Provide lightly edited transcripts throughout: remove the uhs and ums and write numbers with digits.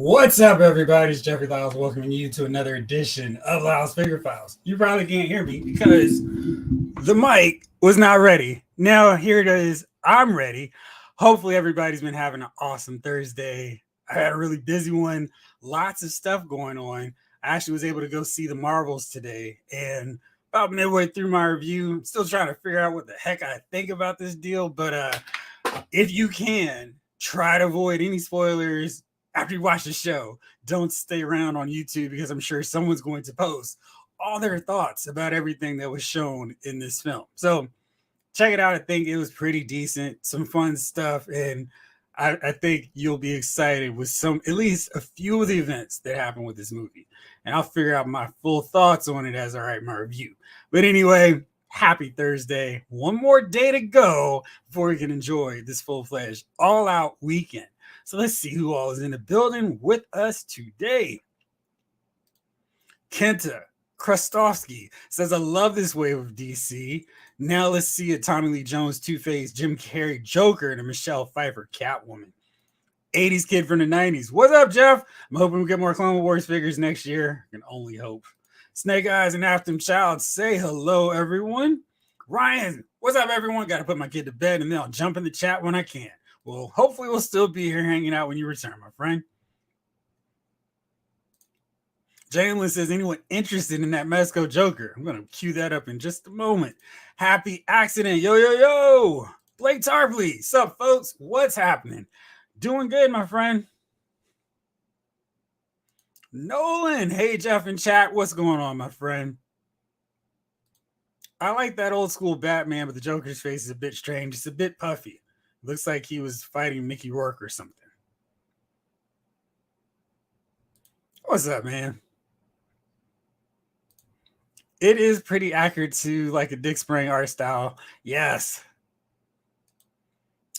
What's up, everybody? It's Jeffrey Lyles welcoming you to another edition of Lyles Figure Files. You probably can't hear me because the mic was not ready. Now, here it is. I'm ready. Hopefully, everybody's been having an awesome Thursday. I had a really busy one, lots of stuff going on. I actually was able to go see the Marvels today, and about midway through my review, I'm still trying to figure out what the heck I think about this deal. But if you can, try to avoid any spoilers after you watch the show. Don't stay around on YouTube because I'm sure someone's going to post all their thoughts about everything that was shown in this film. So check it out. I think it was pretty decent, some fun stuff, and I think you'll be excited with at least a few of the events that happened with this movie. And I'll figure out my full thoughts on it as I write my review. But anyway, happy Thursday. One more day to go before we can enjoy this full-fledged all-out weekend. So let's see who all is in the building with us today. Kenta Krustovsky says, I love this wave of DC. Now let's see a Tommy Lee Jones Two-Face, Jim Carrey Joker, and a Michelle Pfeiffer Catwoman. 80s kid from the 90s. What's up, Jeff? I'm hoping we get more Clone Wars figures next year. I can only hope. Snake Eyes and Afton Child say hello, everyone. Ryan, what's up, everyone? Got to put my kid to bed, and then I'll jump in the chat when I can. Well, hopefully we'll still be here hanging out when you return, my friend. Jalen says, anyone interested in that Mezco Joker? I'm going to cue that up in just a moment. Happy accident. Yo, yo, yo. Blake Tarpley. Sup, folks? What's happening? Doing good, my friend. Nolan. Hey, Jeff in chat. What's going on, my friend? I like that old school Batman, but the Joker's face is a bit strange. It's a bit puffy. Looks like he was fighting Mickey Rourke or something. What's up, man? It is pretty accurate to like a Dick Sprang art style. Yes.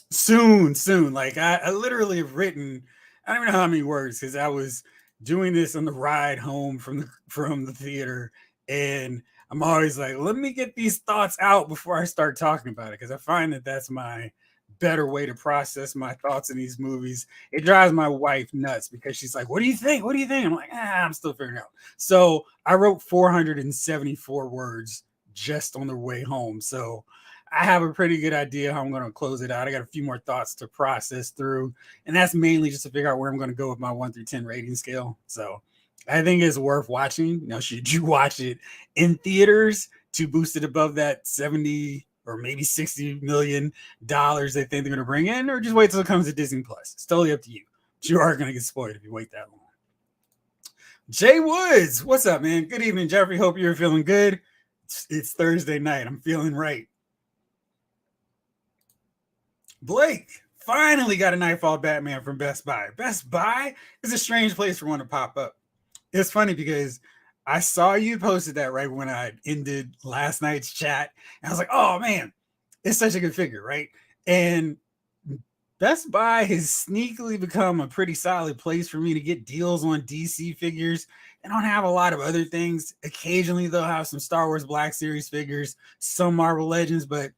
Soon. Like I literally have written, I don't even know how many words because I was doing this on the ride home from the theater, and I'm always like, let me get these thoughts out before I start talking about it because I find that that's my better way to process my thoughts in these movies. It drives my wife nuts because she's like, what do you think? I'm like, I'm still figuring it out. So I wrote 474 words just on the way home. So I have a pretty good idea how I'm going to close it out. I got a few more thoughts to process through, and that's mainly just to figure out where I'm going to go with my 1 through 10 rating scale. So I think it's worth watching. Now, should you watch it in theaters to boost it above that 70 or maybe $60 million they think they're going to bring in, or just wait till it comes to Disney Plus? It's totally up to you. But you are going to get spoiled if you wait that long. Jay Woods, what's up, man? Good evening, Jeffrey. Hope you're feeling good. It's Thursday night. I'm feeling right. Blake finally got a Nightfall Batman from Best Buy. Best Buy is a strange place for one to pop up. It's funny because I saw you posted that right when I ended last night's chat. And I was like, oh, man, it's such a good figure, right? And Best Buy has sneakily become a pretty solid place for me to get deals on DC figures. They don't have a lot of other things. Occasionally, they'll have some Star Wars Black Series figures, some Marvel Legends, but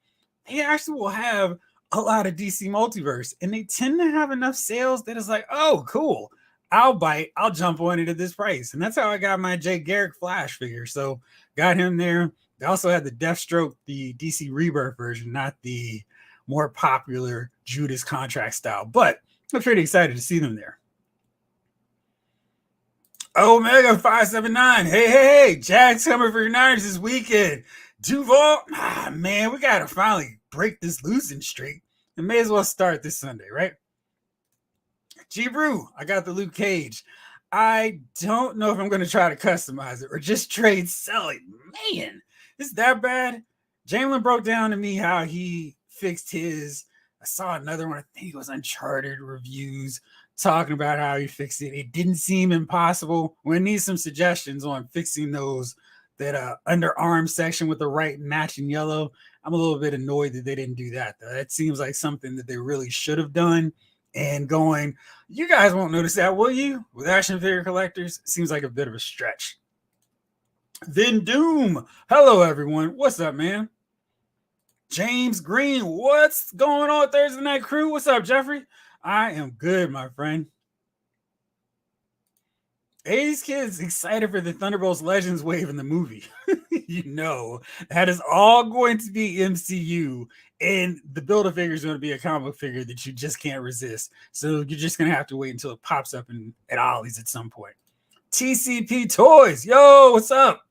they actually will have a lot of DC Multiverse. And they tend to have enough sales that it's like, oh, cool. I'll bite. I'll jump on it at this price. And that's how I got my Jay Garrick Flash figure. So got him there. They also had the Deathstroke, the DC Rebirth version, not the more popular Judas Contract style. But I'm pretty excited to see them there. Omega 579. Hey. Jack's coming for your Niners this weekend. Duval, man, we got to finally break this losing streak. And may as well start this Sunday, right? G Brew, I got the Luke Cage. I don't know if I'm going to try to customize it or just trade sell it. Man, is that bad? Jalen broke down to me how he fixed his. I saw another one. I think it was Uncharted reviews talking about how he fixed it. It didn't seem impossible. We need some suggestions on fixing those that underarm section with the right matching yellow. I'm a little bit annoyed that they didn't do that, though. That seems like something that they really should have done. And going, you guys won't notice that, will you? With action figure collectors, it seems like a bit of a stretch. Then Doom. Hello, everyone. What's up, man? James Green. What's going on, Thursday Night Crew? What's up, Jeffrey? I am good, my friend. 80s kids excited for the Thunderbolts Legends wave in the movie. That is all going to be MCU, and the Build-A-Figure is going to be a comic book figure that you just can't resist. So you're just going to have to wait until it pops up at Ollie's at some point. TCP Toys. Yo, what's up?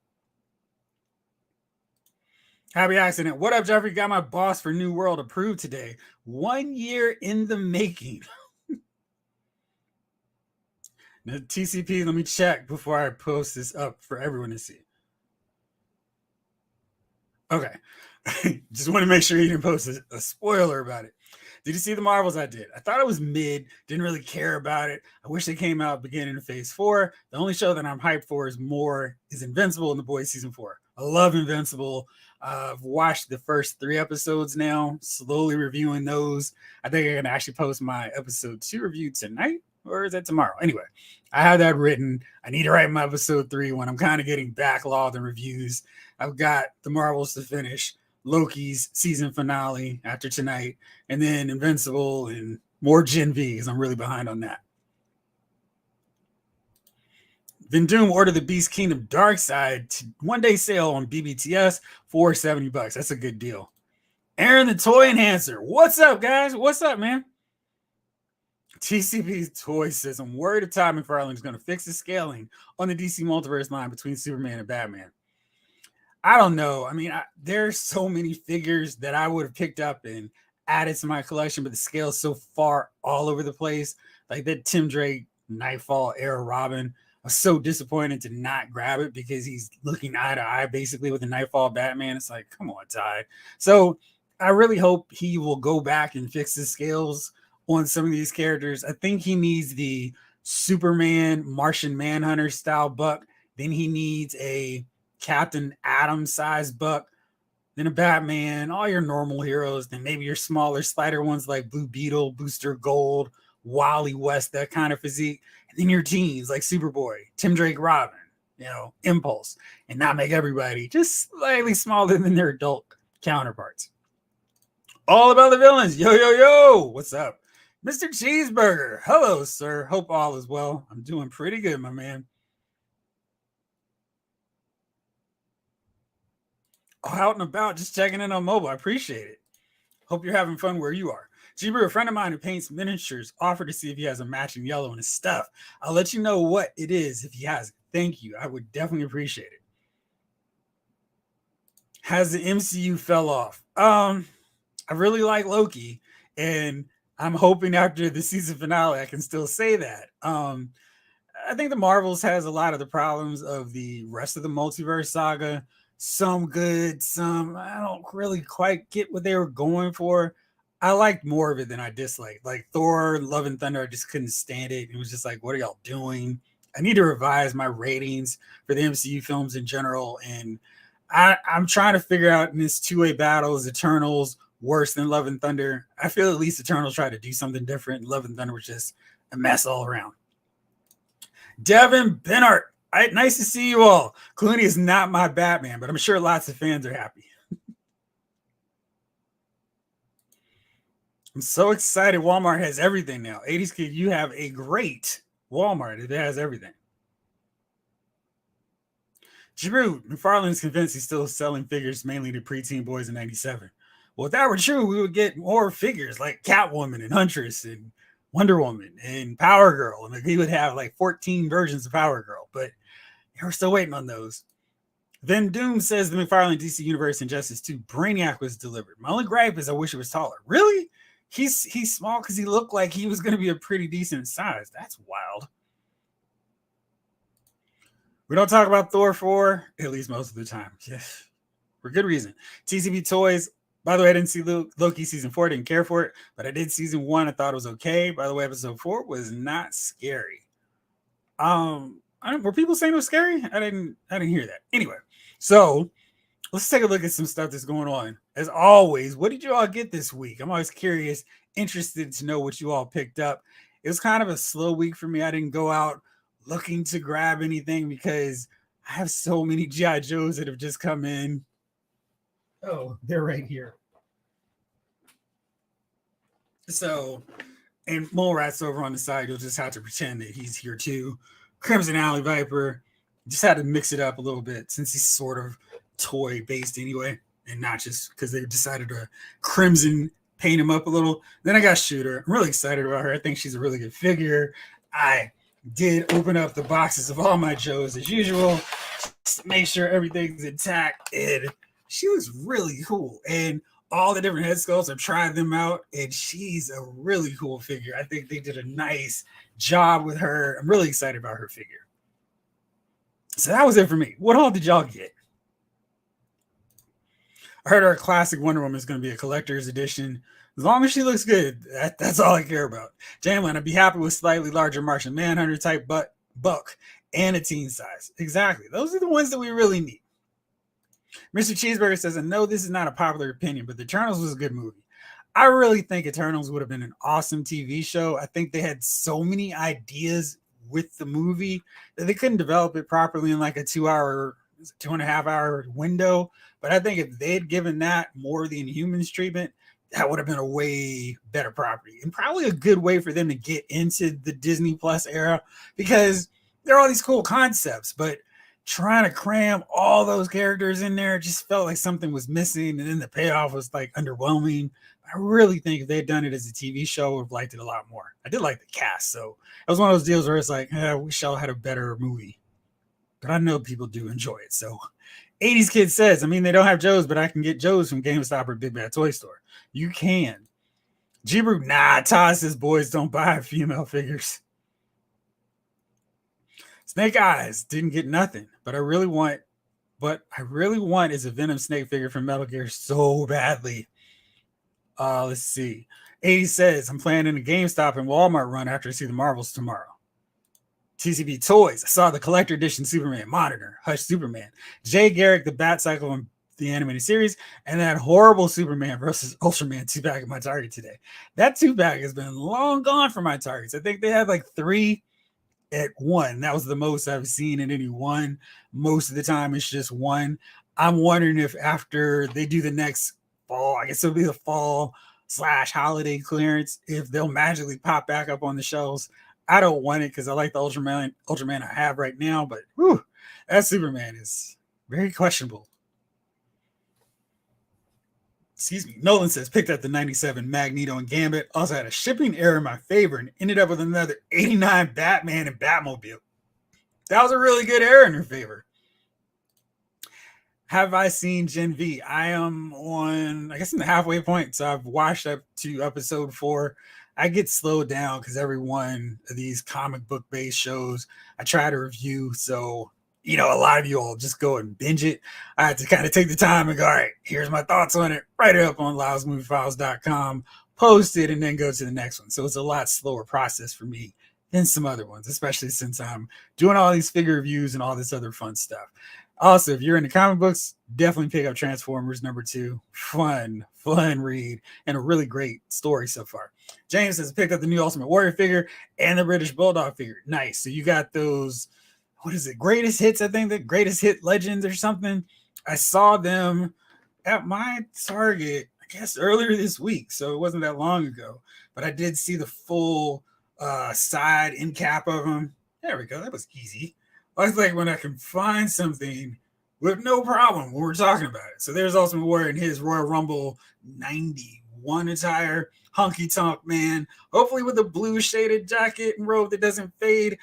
Happy accident. What up, Jeffrey? Got my boss for New World approved today. 1 year in the making. Now, TCP, let me check before I post this up for everyone to see. Okay. Just want to make sure you didn't post a spoiler about it. Did you see the Marvels? I did. I thought it was mid. Didn't really care about it. I wish they came out beginning of Phase 4. The only show that I'm hyped for is Invincible and The Boys Season 4. I love Invincible. I've watched the first 3 episodes now, slowly reviewing those. I think I'm going to actually post my episode 2 review tonight, or is that tomorrow? Anyway, I have that written. I need to write my episode 3 when I'm kind of getting backlogged in reviews. I've got the Marvels to finish, Loki's season finale after tonight, and then Invincible and more Gen V because I'm really behind on that. Then Doom Order the Beast Kingdom Dark Side, 1-day sale on BBTS for $70. That's a good deal. Aaron the Toy Enhancer. What's up, guys? What's up, man? TCP Toy says, I'm worried if Todd McFarlane is going to fix the scaling on the DC Multiverse line between Superman and Batman. I don't know. I mean, there's so many figures that I would have picked up and added to my collection, but the scale is so far all over the place. Like that Tim Drake Nightfall era Robin. I was so disappointed to not grab it because he's looking eye to eye basically with the Nightfall Batman. It's like, come on, Todd. So I really hope he will go back and fix the scales on some of these characters. I think he needs the Superman Martian Manhunter style buck. Then he needs a Captain Atom size buck, then a Batman, all your normal heroes, then maybe your smaller slider ones like Blue Beetle, Booster Gold, Wally West, that kind of physique, and then your teens like Superboy, Tim Drake Robin, Impulse, and not make everybody just slightly smaller than their adult counterparts. All about the villains. Yo, yo, yo. What's up? Mr. Cheeseburger. Hello, sir. Hope all is well. I'm doing pretty good, my man. Out and about, just checking in on mobile. I appreciate it. Hope you're having fun where you are. G-Brew, a friend of mine who paints miniatures, offered to see if he has a matching yellow in his stuff. I'll let you know what it is if he has it. Thank you. I would definitely appreciate it. Has the MCU fell off? I really like Loki, and I'm hoping after the season finale I can still say that. I think the Marvels has a lot of the problems of the rest of the multiverse saga. Some good, some I don't really quite get what they were going for. I liked more of it than I disliked. Like Thor, Love and Thunder, I just couldn't stand it. It was just like, what are y'all doing? I need to revise my ratings for the MCU films in general. And I'm trying to figure out in this two-way battle, is Eternals worse than Love and Thunder? I feel at least Eternals tried to do something different. Love and Thunder was just a mess all around. Devin Benart. Nice to see you all. Clooney is not my Batman, but I'm sure lots of fans are happy. I'm so excited. Walmart has everything now. 80s kid, you have a great Walmart. It has everything. Drew, McFarlane's convinced he's still selling figures mainly to preteen boys in 97. Well, if that were true, we would get more figures like Catwoman and Huntress and Wonder Woman and Power Girl. And he would have like 14 versions of Power Girl, but we're still waiting on those. Then Doom says the McFarlane DC Universe Injustice 2 Brainiac was delivered. My only gripe is I wish it was taller. Really? He's small because he looked like he was going to be a pretty decent size. That's wild. We don't talk about Thor 4, at least most of the time. Yes. For good reason. TCB Toys. By the way, I didn't see Loki season 4. I didn't care for it. But I did season 1. I thought it was okay. By the way, episode 4 was not scary. Were people saying it was scary? I didn't hear that. Anyway, so let's take a look at some stuff that's going on. As always, what did you all get this week? I'm always curious, interested to know what you all picked up. It was kind of a slow week for me. I didn't go out looking to grab anything because I have so many G.I. Joes that have just come in. Oh, they're right here. So, and Mole Rat's over on the side. You'll just have to pretend that he's here too. Crimson Alley Viper. Just had to mix it up a little bit since he's sort of toy based anyway, and not just because they decided to crimson paint him up a little. Then I got Shooter. I'm really excited about her. I think she's a really good figure. I did open up the boxes of all my Joes as usual, just to make sure everything's intact. And she was really cool. And all the different head sculpts, I've tried them out, and she's a really cool figure. I think they did a nice job with her. I'm really excited about her figure. So that was it for me. What all did y'all get? I heard our classic Wonder Woman is going to be a collector's edition. As long as she looks good, that's all I care about. Jamlin, I'd be happy with slightly larger Martian Manhunter type buck and a teen size. Exactly. Those are the ones that we really need. Mr. Cheeseburger says, I know this is not a popular opinion, but the Eternals was a good movie. I really think Eternals would have been an awesome TV show. I think they had so many ideas with the movie that they couldn't develop it properly in like a 2.5 hour window. But I think if they'd given that more the Inhumans treatment, that would have been a way better property and probably a good way for them to get into the Disney Plus era, because there are all these cool concepts, but trying to cram all those characters in there just felt like something was missing. And then the payoff was like underwhelming. I really think if they had done it as a TV show, I would have liked it a lot more. I did like the cast. So it was one of those deals where it's like, I wish I had a better movie, but I know people do enjoy it. So 80s Kid says, I mean, they don't have Joes, but I can get Joes from GameStop or Big Bad Toy Store. You can. G-Brew, nah, Todd says boys don't buy female figures. Snake Eyes didn't get nothing, but I really want is a Venom Snake figure from Metal Gear so badly. Let's see. 80 says, I'm planning a GameStop and Walmart run after I see the Marvels tomorrow. TCB Toys. I saw the collector edition Superman monitor, Hush Superman, Jay Garrick, the Bat Cycle from the animated series, and that horrible Superman versus Ultraman 2-pack at my Target today. That 2-pack has been long gone from my Targets. I think they had like 3 at one. That was the most I've seen in any one. Most of the time it's just one. I'm wondering if after they do the next fall, I guess it'll be the fall/holiday clearance, if they'll magically pop back up on the shelves. I don't want it because I like the Ultraman I have right now, but whew, that Superman is very questionable. Excuse me. Nolan says, picked up the 97 Magneto and Gambit. Also had a shipping error in my favor and ended up with another 89 Batman and Batmobile. That was a really good error in her favor. Have I seen Gen V? I am on, I guess, in the halfway point. So I've watched up to episode 4. I get slowed down because every one of these comic book based shows I try to review. So, you know, a lot of you all just go and binge it. I had to kind of take the time and go, all right, here's my thoughts on it. Write it up on loudesmoviefiles.com, post it, and then go to the next one. So it's a lot slower process for me than some other ones, especially since I'm doing all these figure reviews and all this other fun stuff. Also, if you're into comic books, definitely pick up Transformers #2. Fun read, and a really great story so far. James has picked up the new Ultimate Warrior figure and the British Bulldog figure. Nice. So you got those, what is it, greatest hits, I think, the greatest hit legends or something. I saw them at my Target, I guess, earlier this week. So it wasn't that long ago. But I did see the full side end cap of them. There we go. That was easy. I was like, when I can find something with no problem when we're talking about it. So there's Ultimate Warrior in his Royal Rumble 91 attire, hunky tonk man, hopefully with a blue shaded jacket and robe that doesn't fade.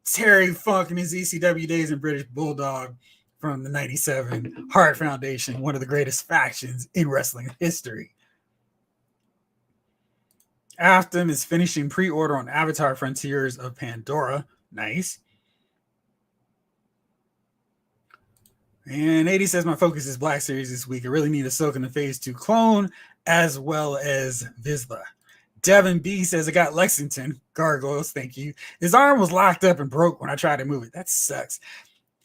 Terry Funk in his ECW days and British Bulldog from the 97 Hart Foundation, one of the greatest factions in wrestling history. Afton is finishing pre-order on Avatar Frontiers of Pandora. Nice. And 80 says, my focus is Black Series this week. I really need a Silk in the Phase 2 clone as well as Vizsla. Devin B says, I got Lexington. Gargoyles, thank you. His arm was locked up and broke when I tried to move it. That sucks.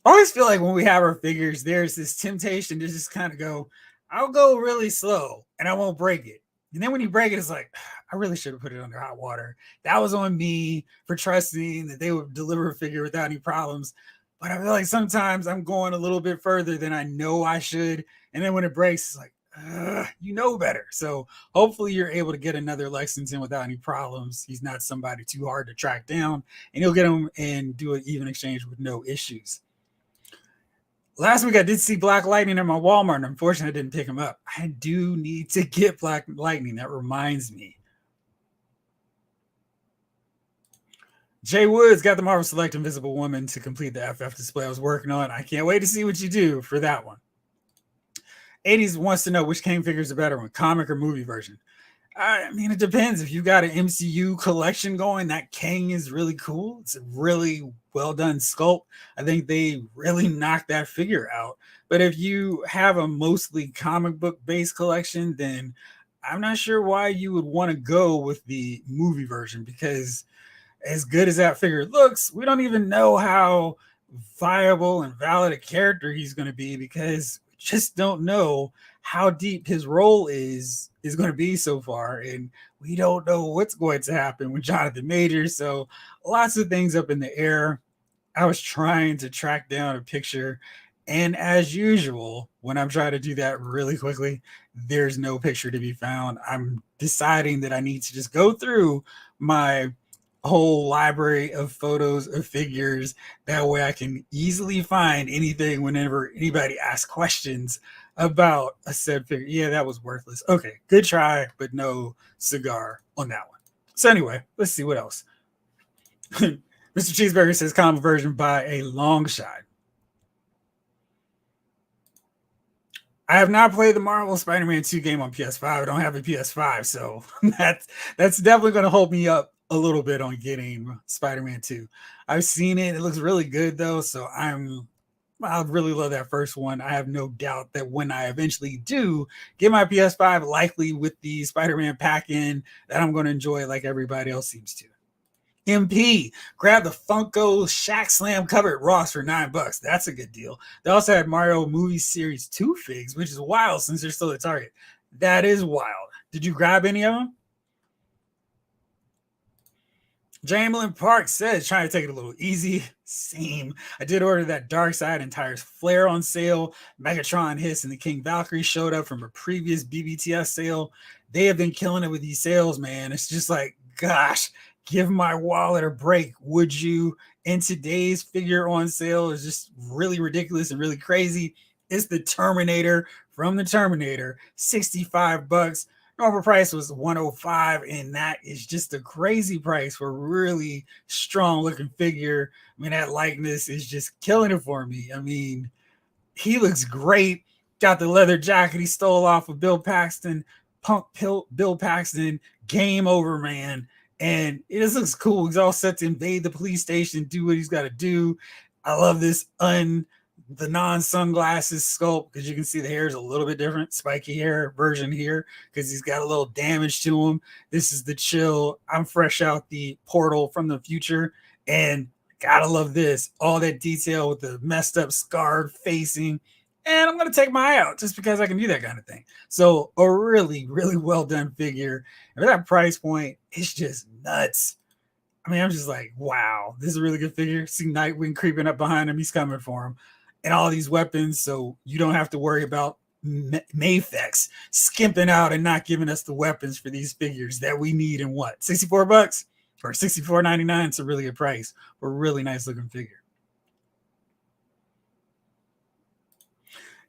I always feel like when we have our figures, there's this temptation to just kind of go, I'll go really slow and I won't break it. And then when you break it, it's like, I really should have put it under hot water. That was on me for trusting that they would deliver a figure without any problems. But I feel like sometimes I'm going a little bit further than I know I should. And then when it breaks, it's like, you know better. So hopefully you're able to get another Lexington without any problems. He's not somebody too hard to track down, and you'll get him and do an even exchange with no issues. Last week I did see Black Lightning in my Walmart, and unfortunately I didn't pick him up. I do need to get Black Lightning. That reminds me. Jay Woods got the Marvel Select Invisible Woman to complete the FF display I was working on. I can't wait to see what you do for that one. 80s wants to know which Kang figures are better one, comic or movie version. I mean, it depends. If you got an MCU collection going, that Kang is really cool. It's a really well done sculpt. I think they really knocked that figure out. But if you have a mostly comic book based collection, then I'm not sure why you would want to go with the movie version, because as good as that figure looks, we don't even know how viable and valid a character he's going to be, because we just don't know how deep his role is going to be so far, and we don't know what's going to happen with Jonathan Majors. So lots of things up in the air. I was trying to track down a picture, and as usual, when I'm trying to do that really quickly, there's no picture to be found. I'm deciding that I need to just go through my whole library of photos of figures. That way I can easily find anything whenever anybody asks questions about a said figure. Yeah, that was worthless. Okay, good try, but no cigar on that one. So anyway, let's see what else. Mr. Cheeseburger says common version by a long shot. I have not played the Marvel Spider-Man 2 game on PS5. I don't have a PS5, so that's definitely going to hold me up a little bit on getting Spider-Man 2. I've seen it. It looks really good, though, so I really love that first one. I have no doubt that when I eventually do get my PS5, likely with the Spider-Man pack-in, that I'm going to enjoy it like everybody else seems to. MP, grab the Funko Shaq Slam covered Ross for $9. That's a good deal. They also had Mario Movie Series 2 figs, which is wild since they're still at Target. That is wild. Did you grab any of them? Jamelin Park says, trying to take it a little easy. Same. I did order that Darkseid and Tires Flare on sale. Megatron Hiss and the King Valkyrie showed up from a previous BBTS sale. They have been killing it with these sales, man. It's just like, gosh, give my wallet a break, would you? And today's figure on sale is just really ridiculous and really crazy. It's the Terminator from the Terminator, $65. Normal price was $105, and that is just a crazy price for a really strong looking figure. I mean, that likeness is just killing it for me. I mean, he looks great. Got the leather jacket he stole off of Bill Paxton, Punk Bill Paxton, game over, man. And it just looks cool. He's all set to invade the police station, do what he's got to do. I love this the non-sunglasses sculpt, because you can see the hair is a little bit different, spiky hair version here, because he's got a little damage to him. This is the chill. I'm fresh out the portal from the future, and gotta love this. All that detail with the messed up scarred facing. And I'm going to take my eye out just because I can do that kind of thing. So a really, really well done figure. And for that price point, it's just nuts. I mean, I'm just like, wow, this is a really good figure. See Nightwing creeping up behind him. He's coming for him. And all these weapons, so you don't have to worry about Mayfex skimping out and not giving us the weapons for these figures that we need in what, $64 or $64.99. It's a really good price for a really nice looking figure.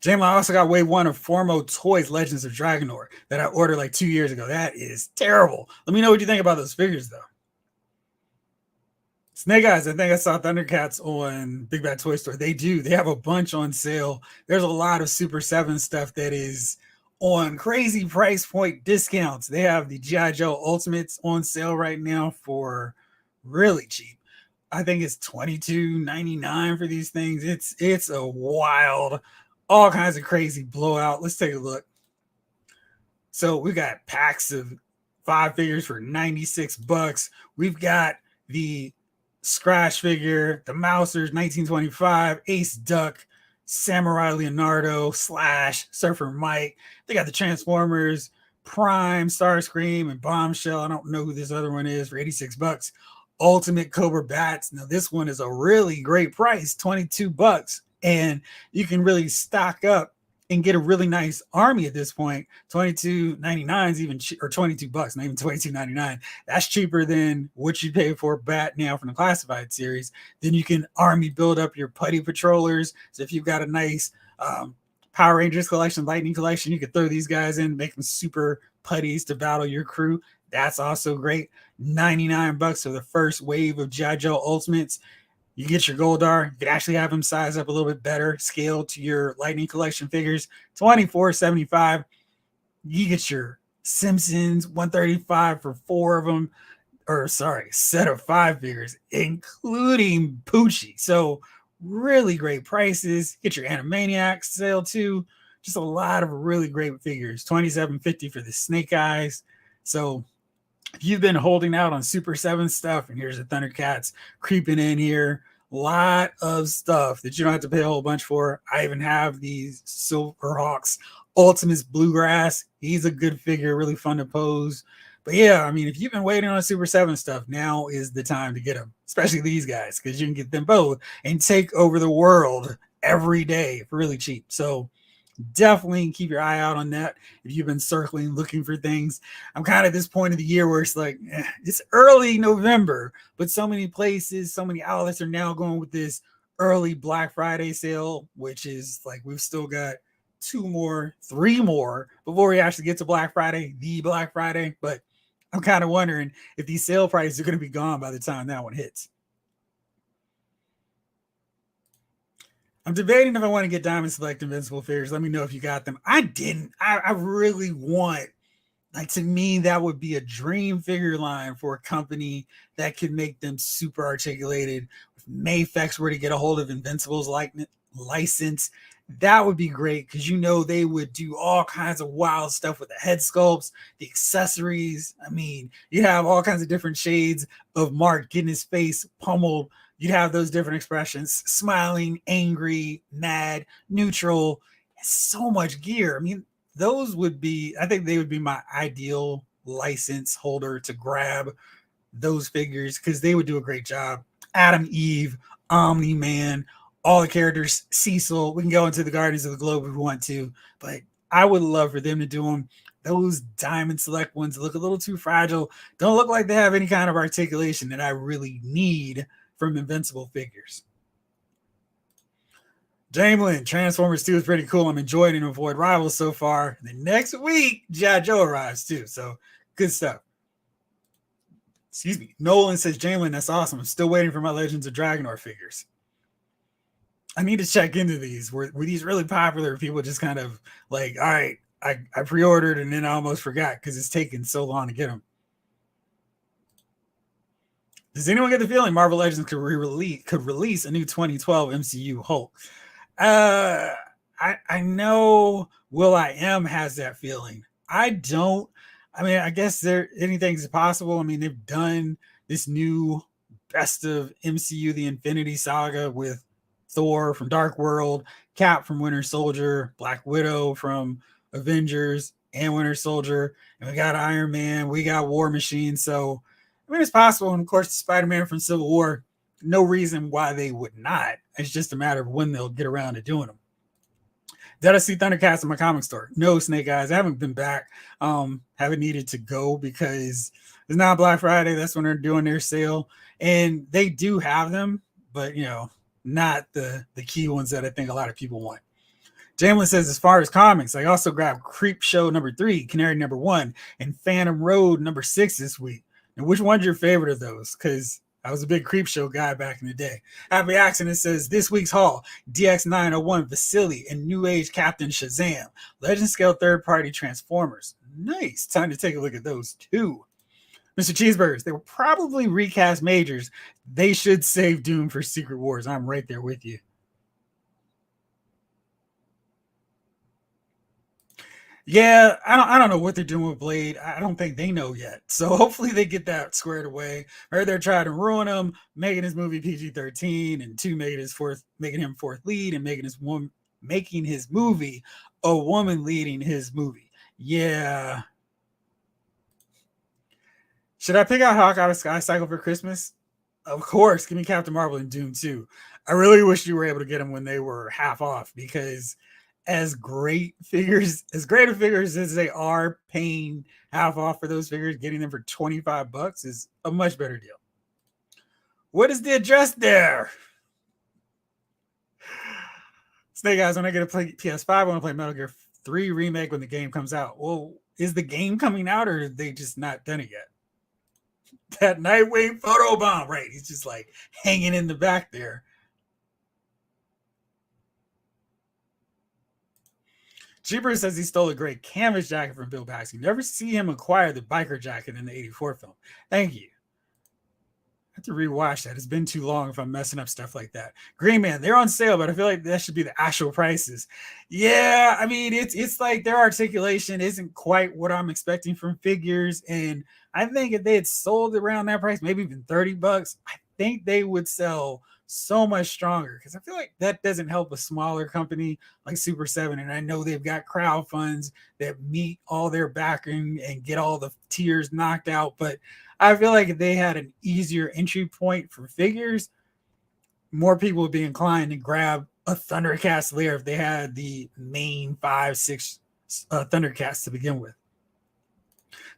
Jamie, I also got wave one of Formo Toys Legends of Dragonor that I ordered like 2 years ago. That is terrible. Let me know what you think about those figures, though. Snake Eyes, I think I saw Thundercats on Big Bad Toy Store. They do. They have a bunch on sale. There's a lot of Super 7 stuff that is on crazy price point discounts. They have the G.I. Joe Ultimates on sale right now for really cheap. I think it's $22.99 for these things. It's a wild, all kinds of crazy blowout. Let's take a look. So we got packs of 5 figures for $96. We've got the Scratch figure, the Mousers 1925, Ace Duck, Samurai Leonardo, Slash, Surfer Mike. They got the Transformers, Prime, Starscream, and Bombshell. I don't know who this other one is for $86. Ultimate Cobra Bats. Now this one is a really great price, $22, and you can really stock up and get a really nice army at this point. $22.99 is even or $22, not even $22.99. That's cheaper than what you pay for Bat now from the Classified series. Then you can army build up your putty patrollers. So if you've got a nice Power Rangers collection, Lightning collection, you could throw these guys in, make them super putties to battle your crew. That's also great. $99 for the first wave of G.I. Joe Ultimates. You get your Goldar. You could actually have them size up a little bit better, scale to your Lightning collection figures. $24.75. You get your Simpsons 135 for 4 of them, or sorry, set of 5 figures, including Poochie. So really great prices. Get your Animaniacs sale too. Just a lot of really great figures. $27.50 for the Snake Eyes. So if you've been holding out on Super 7 stuff, and here's the Thundercats creeping in here, a lot of stuff that you don't have to pay a whole bunch for. I even have these Silverhawks Ultimates Bluegrass. He's a good figure, really fun to pose. But yeah, I mean, if you've been waiting on Super 7 stuff, now is the time to get them, especially these guys, because you can get them both and take over the world every day for really cheap. So definitely keep your eye out on that if you've been circling looking for things. I'm kind of at this point of the year where it's like it's early November, but so many places, so many outlets are now going with this early Black Friday sale, which is like we've still got 2 more, 3 more before we actually get to Black Friday, the Black Friday. But I'm kind of wondering if these sale prices are going to be gone by the time that one hits. I'm debating if I want to get Diamond Select Invincible figures. Let me know if you got them. I didn't. I really want, like, to me, that would be a dream figure line for a company that could make them super articulated. If Mayfex were to get a hold of Invincible's license, that would be great because you know they would do all kinds of wild stuff with the head sculpts, the accessories. I mean, you have all kinds of different shades of Mark getting his face pummeled. You'd have those different expressions: smiling, angry, mad, neutral. So much gear. I mean, those would be, I think they would be my ideal license holder to grab those figures because they would do a great job. Adam Eve, Omni-Man, all the characters, Cecil. We can go into the Guardians of the Globe if we want to, but I would love for them to do them. Those Diamond Select ones look a little too fragile. Don't look like they have any kind of articulation that I really need from Invincible figures. Jamelin, Transformers 2 is pretty cool. I'm enjoying it and avoid rivals so far. The next week, G.I. Joe arrives too. So good stuff. Excuse me. Nolan says, Jamelin, that's awesome. I'm still waiting for my Legends of Dragonor figures. I need to check into these. Were these really popular? People just kind of like, all right, I pre-ordered and then I almost forgot because it's taken so long to get them. Does anyone get the feeling Marvel Legends could release a new 2012 MCU Hulk? I know Will.i.am has that feeling. I don't. I mean, I guess anything's possible. I mean, they've done this new best of MCU, the Infinity Saga, with Thor from Dark World, Cap from Winter Soldier, Black Widow from Avengers and Winter Soldier, and we got Iron Man, we got War Machine. So I mean, it's possible. And of course, Spider-Man from Civil War, no reason why they would not. It's just a matter of when they'll get around to doing them. Did I see Thundercats in my comic store? No, Snake Eyes. I haven't been back. Haven't needed to go because it's not Black Friday. That's when they're doing their sale. And they do have them, but, you know, not the key ones that I think a lot of people want. Jamlin says, as far as comics, I also grabbed Creep Show #3, Canary #1, and Phantom Road #6 this week. And which one's your favorite of those? Because I was a big Creep Show guy back in the day. Happy Accident says, this week's haul, DX901 Vasily and New Age Captain Shazam, Legend Scale third-party Transformers. Nice. Time to take a look at those too. Mr. Cheeseburgers, they will probably recast Majors. They should save Doom for Secret Wars. I'm right there with you. Yeah, I don't know what they're doing with Blade. I don't think they know yet. So hopefully they get that squared away. Or they're trying to ruin him, making his movie PG-13, and 2 making him fourth lead, and making his movie a woman leading his movie. Yeah. Should I pick out Hawkeye Sky Cycle for Christmas? Of course, give me Captain Marvel and Doom too. I really wish you were able to get them when they were half off because as great figures, as great of figures as they are, paying half off for those figures, getting them for $25 is a much better deal. What is the address there? Snake Eyes, when I get a play PS5, I want to play Metal Gear 3 Remake when the game comes out. Well, is the game coming out or are they just not done it yet? That Nightwing photo bomb, right? He's just like hanging in the back there. Jeepers says he stole a great canvas jacket from Bill Paxton. You never see him acquire the biker jacket in the 84 film. Thank you. I have to rewatch that. It's been too long if I'm messing up stuff like that. Green Man, they're on sale, but I feel like that should be the actual prices. Yeah, I mean, it's like their articulation isn't quite what I'm expecting from figures. And I think if they had sold around that price, maybe even $30, I think they would sell so much stronger, because I feel like that doesn't help a smaller company like Super 7. And I know they've got crowd funds that meet all their backing and get all the tiers knocked out, but I feel like if they had an easier entry point for figures, more people would be inclined to grab a Thundercats layer if they had the main 5-6 Thundercats to begin with.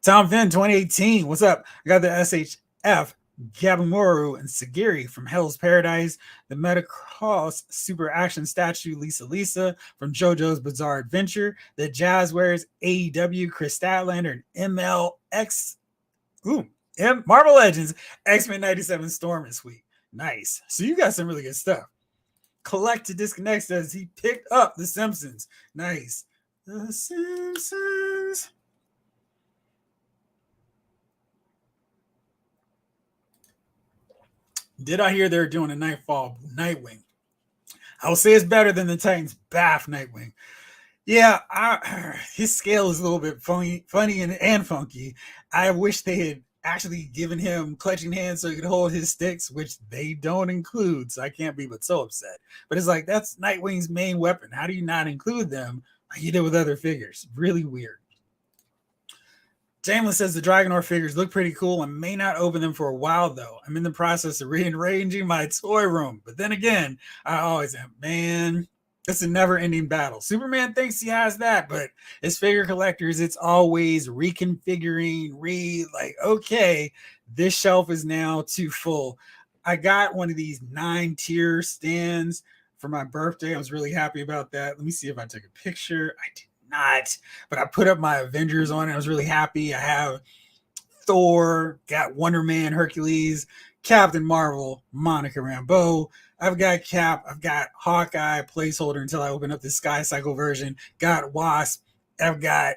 Tom Finn 2018, what's up? I got the SHF Gabimaru and Sagiri from Hell's Paradise, the Metacross Super Action Statue Lisa from JoJo's Bizarre Adventure, the Jazzwares AEW Chris Statlander and MLX Marvel Legends X-Men 97 Storm this week. Nice. So you got some really good stuff. Collect to Disconnect says he picked up The Simpsons. Nice. The Simpsons. Did I hear they're doing a Nightfall Nightwing? I will say it's better than the Titans Bath Nightwing. Yeah, his scale is a little bit funny and funky. I wish they had actually given him clutching hands so he could hold his sticks, which they don't include, so I can't be but so upset. But it's like, that's Nightwing's main weapon. How do you not include them like you did with other figures? Really weird. Jamelin says the Dragonor figures look pretty cool and may not open them for a while, though. I'm in the process of rearranging my toy room. But then again, I always am, man, it's a never-ending battle. Superman thinks he has that, but as figure collectors, it's always reconfiguring, okay, this shelf is now too full. I got one of these 9-tier stands for my birthday. I was really happy about that. Let me see if I took a picture. I did not, but I put up my Avengers on it. I was really happy. I have Thor, got Wonder Man, Hercules, Captain Marvel, Monica Rambeau. I've got Cap, I've got Hawkeye placeholder until I open up the Sky Cycle version. Got Wasp, I've got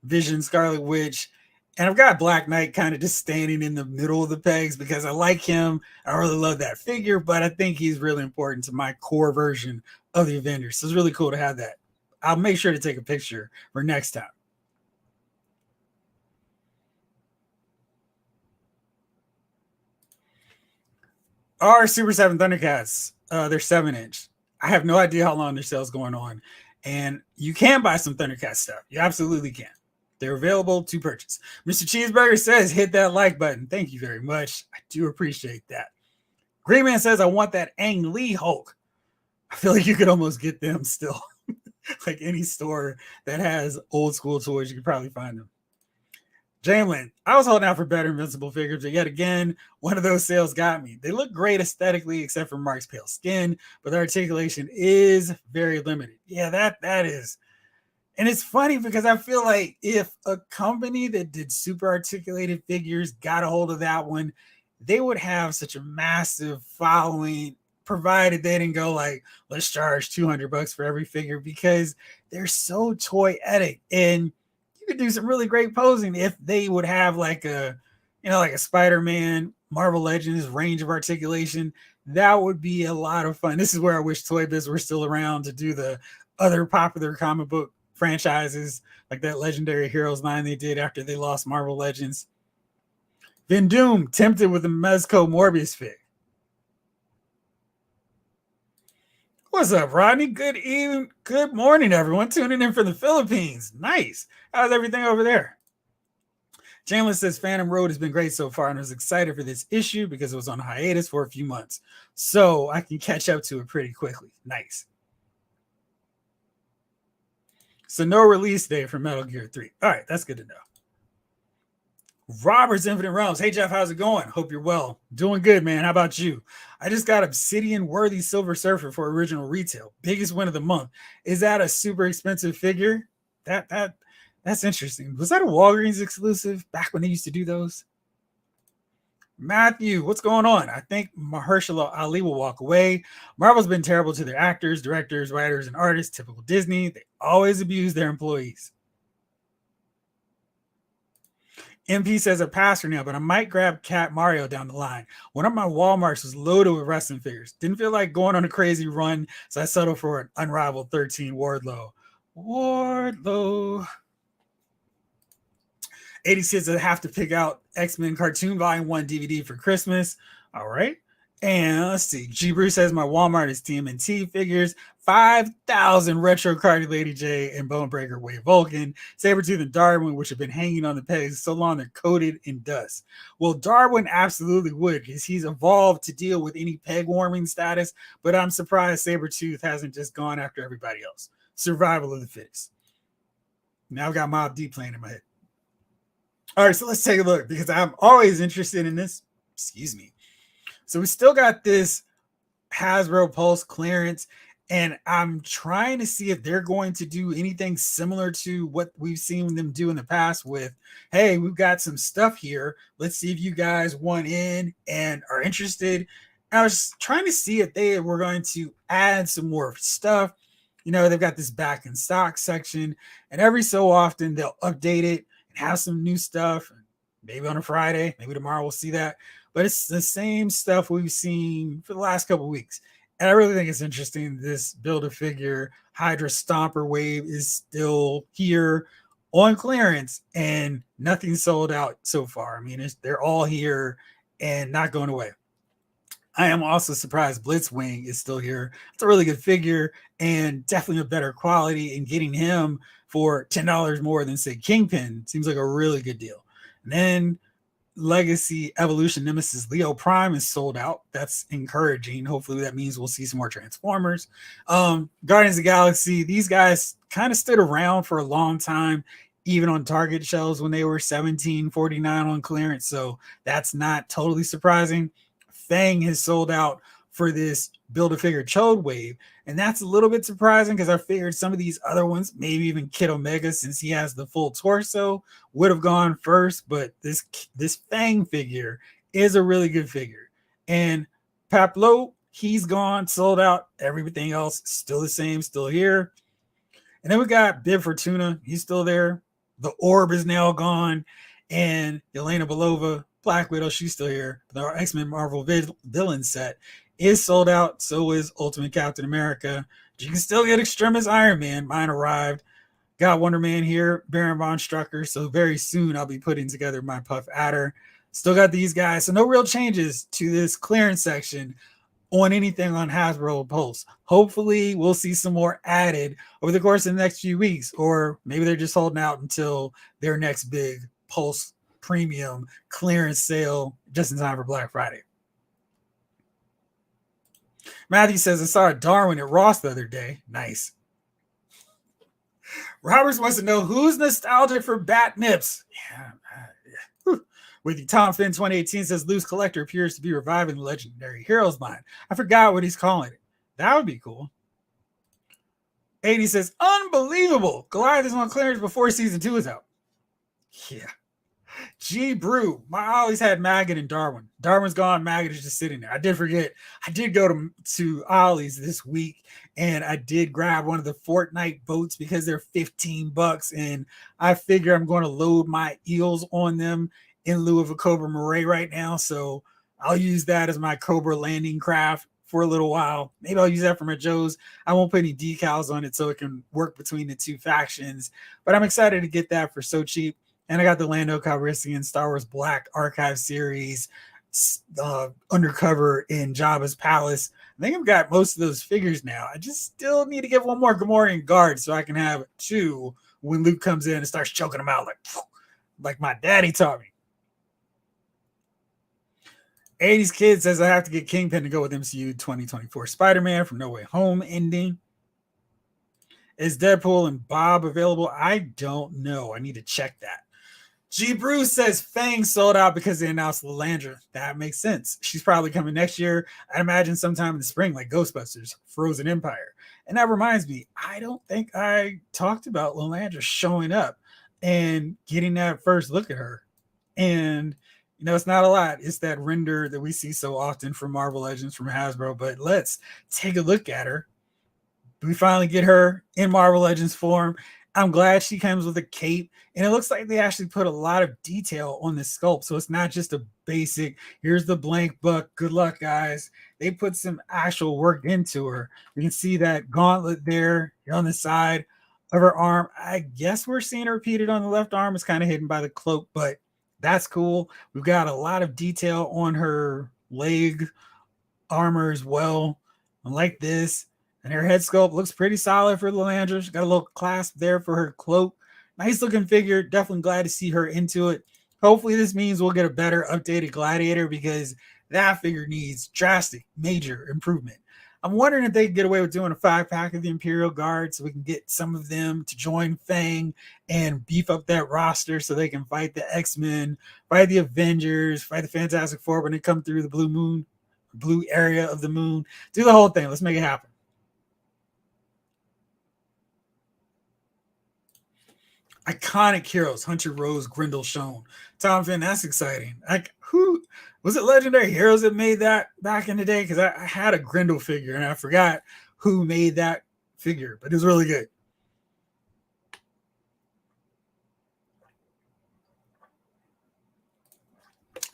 Vision, Scarlet Witch, and I've got Black Knight kind of just standing in the middle of the pegs because I like him. I really love that figure, but I think he's really important to my core version of the Avengers. So it's really cool to have that. I'll make sure to take a picture for next time. Our Super 7 Thundercats, they're 7-inch. I have no idea how long their sale's going on. And you can buy some Thundercat stuff. You absolutely can. They're available to purchase. Mr. Cheeseburger says, hit that like button. Thank you very much. I do appreciate that. Green Man says, I want that Ang Lee Hulk. I feel like you could almost get them still. Like any store that has old school toys, you could probably find them. Jamelin, I was holding out for better Invincible figures, but yet again, one of those sales got me. They look great aesthetically, except for Mark's pale skin, but the articulation is very limited. Yeah, that is. And it's funny because I feel like if a company that did super articulated figures got a hold of that one, they would have such a massive following, provided they didn't go like, let's charge $200 for every figure, because they're so toyetic. And you could do some really great posing if they would have like a Spider-Man, Marvel Legends range of articulation. That would be a lot of fun. This is where I wish Toy Biz were still around to do the other popular comic book franchises, like that Legendary Heroes line they did after they lost Marvel Legends. Vin Doom tempted with a Mezco Morbius fig. What's up, Rodney? Good evening. Good morning, everyone. Tuning in from the Philippines. Nice. How's everything over there? Jamelin says Phantom Road has been great so far and was excited for this issue because it was on hiatus for a few months. So I can catch up to it pretty quickly. Nice. So no release date for Metal Gear 3. All right, that's good to know. Robert's Infinite Realms. Hey, Jeff, how's it going? Hope you're well. Doing good, man. How about you? I just got Obsidian Worthy Silver Surfer for original retail. Biggest win of the month. Is that a super expensive figure? That's interesting. Was that a Walgreens exclusive back when they used to do those? Matthew, what's going on? I think Mahershala Ali will walk away. Marvel's been terrible to their actors, directors, writers, and artists. Typical Disney. They always abuse their employees. MP says a pass for now, but I might grab Cat Mario down the line. One of my Walmarts was loaded with wrestling figures. Didn't feel like going on a crazy run, so I settled for an unrivaled 13 Wardlow. 86 says I have to pick out X-Men Cartoon Volume 1 DVD for Christmas. All right. And let's see. G. Bruce says my Walmart is TMNT figures. 5,000 retro carded Lady J and Bonebreaker Wave Vulcan, Sabretooth and Darwin, which have been hanging on the pegs so long they're coated in dust. Well, Darwin absolutely would, because he's evolved to deal with any peg warming status, but I'm surprised Sabretooth hasn't just gone after everybody else. Survival of the fittest. Now I've got Mobb Deep playing in my head. All right, so let's take a look, because I'm always interested in this. Excuse me. So we still got this Hasbro Pulse clearance, and I'm trying to see if they're going to do anything similar to what we've seen them do in the past with, hey, we've got some stuff here. Let's see if you guys want in and are interested. I was trying to see if they were going to add some more stuff. You know, they've got this back in stock section, and every so often they'll update it and have some new stuff. Maybe on a Friday, maybe tomorrow we'll see that. But it's the same stuff we've seen for the last couple of weeks. And I really think it's interesting. This Build-A-Figure Hydra Stomper wave is still here on clearance, and nothing sold out so far. I mean, they're all here and not going away. I am also surprised Blitzwing is still here. It's a really good figure and definitely a better quality, and getting him for $10 more than, say, Kingpin seems like a really good deal. And then Legacy Evolution Nemesis Leo Prime is sold out. That's encouraging. Hopefully that means we'll see some more Transformers. Guardians of the Galaxy, these guys kind of stood around for a long time, even on Target shelves when they were $17.49 on clearance. So that's not totally surprising. Fang has sold out for this Build-A-Figure Chode wave, and that's a little bit surprising because I figured some of these other ones, maybe even Kid Omega, since he has the full torso, would have gone first. But this Fang figure is a really good figure. And Paplo, he's gone, sold out. Everything else still the same, still here. And then we got Bib Fortuna, he's still there. The Orb is now gone, and Yelena Belova, Black Widow, she's still here. The X-Men Marvel villain set is sold out. So is Ultimate Captain America. You can still get Extremis Iron Man. Mine arrived. Got Wonder Man here, Baron Von Strucker. So very soon I'll be putting together my Puff Adder. Still got these guys. So no real changes to this clearance section on anything on Hasbro Pulse. Hopefully we'll see some more added over the course of the next few weeks, or maybe they're just holding out until their next big Pulse premium clearance sale just in time for Black Friday. Matthew says, I saw a Darwin at Ross the other day. Nice. Roberts wants to know who's nostalgic for Bat Nips. Yeah. With you, Tom Finn 2018 says Loose Collector appears to be reviving the Legendary Heroes line. I forgot what he's calling it. That would be cool. 80 says, unbelievable. Goliath is on clearance before season 2 is out. Yeah. G. Brew, my always had Maggot and Darwin. Darwin's gone. Maggot is just sitting there. I did forget. I did go to Ollie's this week, and I did grab one of the Fortnite boats because they're $15, and I figure I'm going to load my eels on them in lieu of a Cobra Moray right now. So I'll use that as my Cobra landing craft for a little while. Maybe I'll use that for my Joes. I won't put any decals on it so it can work between the two factions, but I'm excited to get that for so cheap. And I got the Lando Calrissian Star Wars Black Archive series undercover in Jabba's palace. I think I've got most of those figures now. I just still need to get one more Gamorrean guard so I can have 2 when Luke comes in and starts choking them out like my daddy taught me. 80s Kid says I have to get Kingpin to go with MCU 2024 Spider-Man from No Way Home ending. Is Deadpool and Bob available? I don't know. I need to check that. G. Bruce says Fang sold out because they announced Lilandra. That makes sense. She's probably coming next year. I'd imagine sometime in the spring, like Ghostbusters, Frozen Empire. And that reminds me, I don't think I talked about Lilandra showing up and getting that first look at her. And it's not a lot. It's that render that we see so often from Marvel Legends from Hasbro. But let's take a look at her. We finally get her in Marvel Legends form. I'm glad she comes with a cape, and it looks like they actually put a lot of detail on the sculpt. So it's not just a basic, here's the blank book, good luck, guys. They put some actual work into her. You can see that gauntlet there on the side of her arm. I guess we're seeing it repeated on the left arm. It's kind of hidden by the cloak, but that's cool. We've got a lot of detail on her leg armor as well. Like this. And her head sculpt looks pretty solid for Lilandra. She's got a little clasp there for her cloak. Nice looking figure. Definitely glad to see her into it. Hopefully this means we'll get a better updated Gladiator because that figure needs drastic, major improvement. I'm wondering if they can get away with doing a 5-pack of the Imperial Guard so we can get some of them to join Fang and beef up that roster so they can fight the X-Men, fight the Avengers, fight the Fantastic Four when they come through the blue area of the moon. Do the whole thing. Let's make it happen. Iconic heroes, Hunter Rose, Grendel Schoen, Tom Finn. That's exciting. Who was it? Legendary Heroes that made that back in the day? Because I had a Grendel figure and I forgot who made that figure, but it was really good.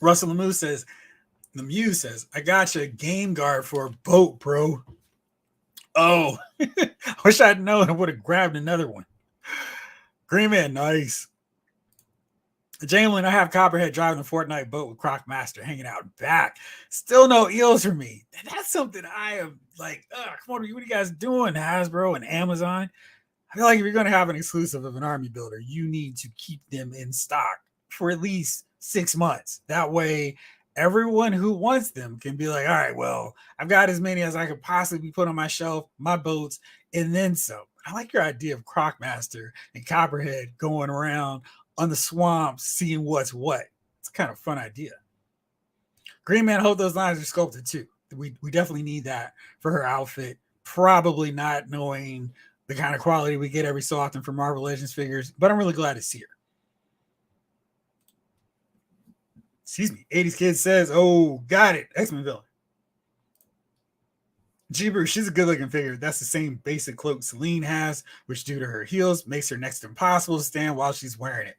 Russell Lemieux says, I got you a game guard for a boat, bro. Oh, I wish I'd known I would have grabbed another one. Green Man, nice. Jamelin, I have Copperhead driving the Fortnite boat with Croc Master hanging out back. Still no eels for me. That's something I am like, come on, what are you guys doing, Hasbro and Amazon? I feel like if you're going to have an exclusive of an army builder, you need to keep them in stock for at least 6 months. That way, everyone who wants them can be like, all right, well, I've got as many as I could possibly put on my shelf, my boats, and then some. I like your idea of Crocmaster and Copperhead going around on the swamps, seeing what's what. It's kind of a fun idea. Green Man, hope those lines are sculpted too. We definitely need that for her outfit. Probably not knowing the kind of quality we get every so often from Marvel Legends figures, but I'm really glad to see her. Excuse me. 80s Kid says, oh, got it. X-Men villain. G-Bruce, she's a good-looking figure. That's the same basic cloak Celine has, which due to her heels makes her next to impossible to stand while she's wearing it.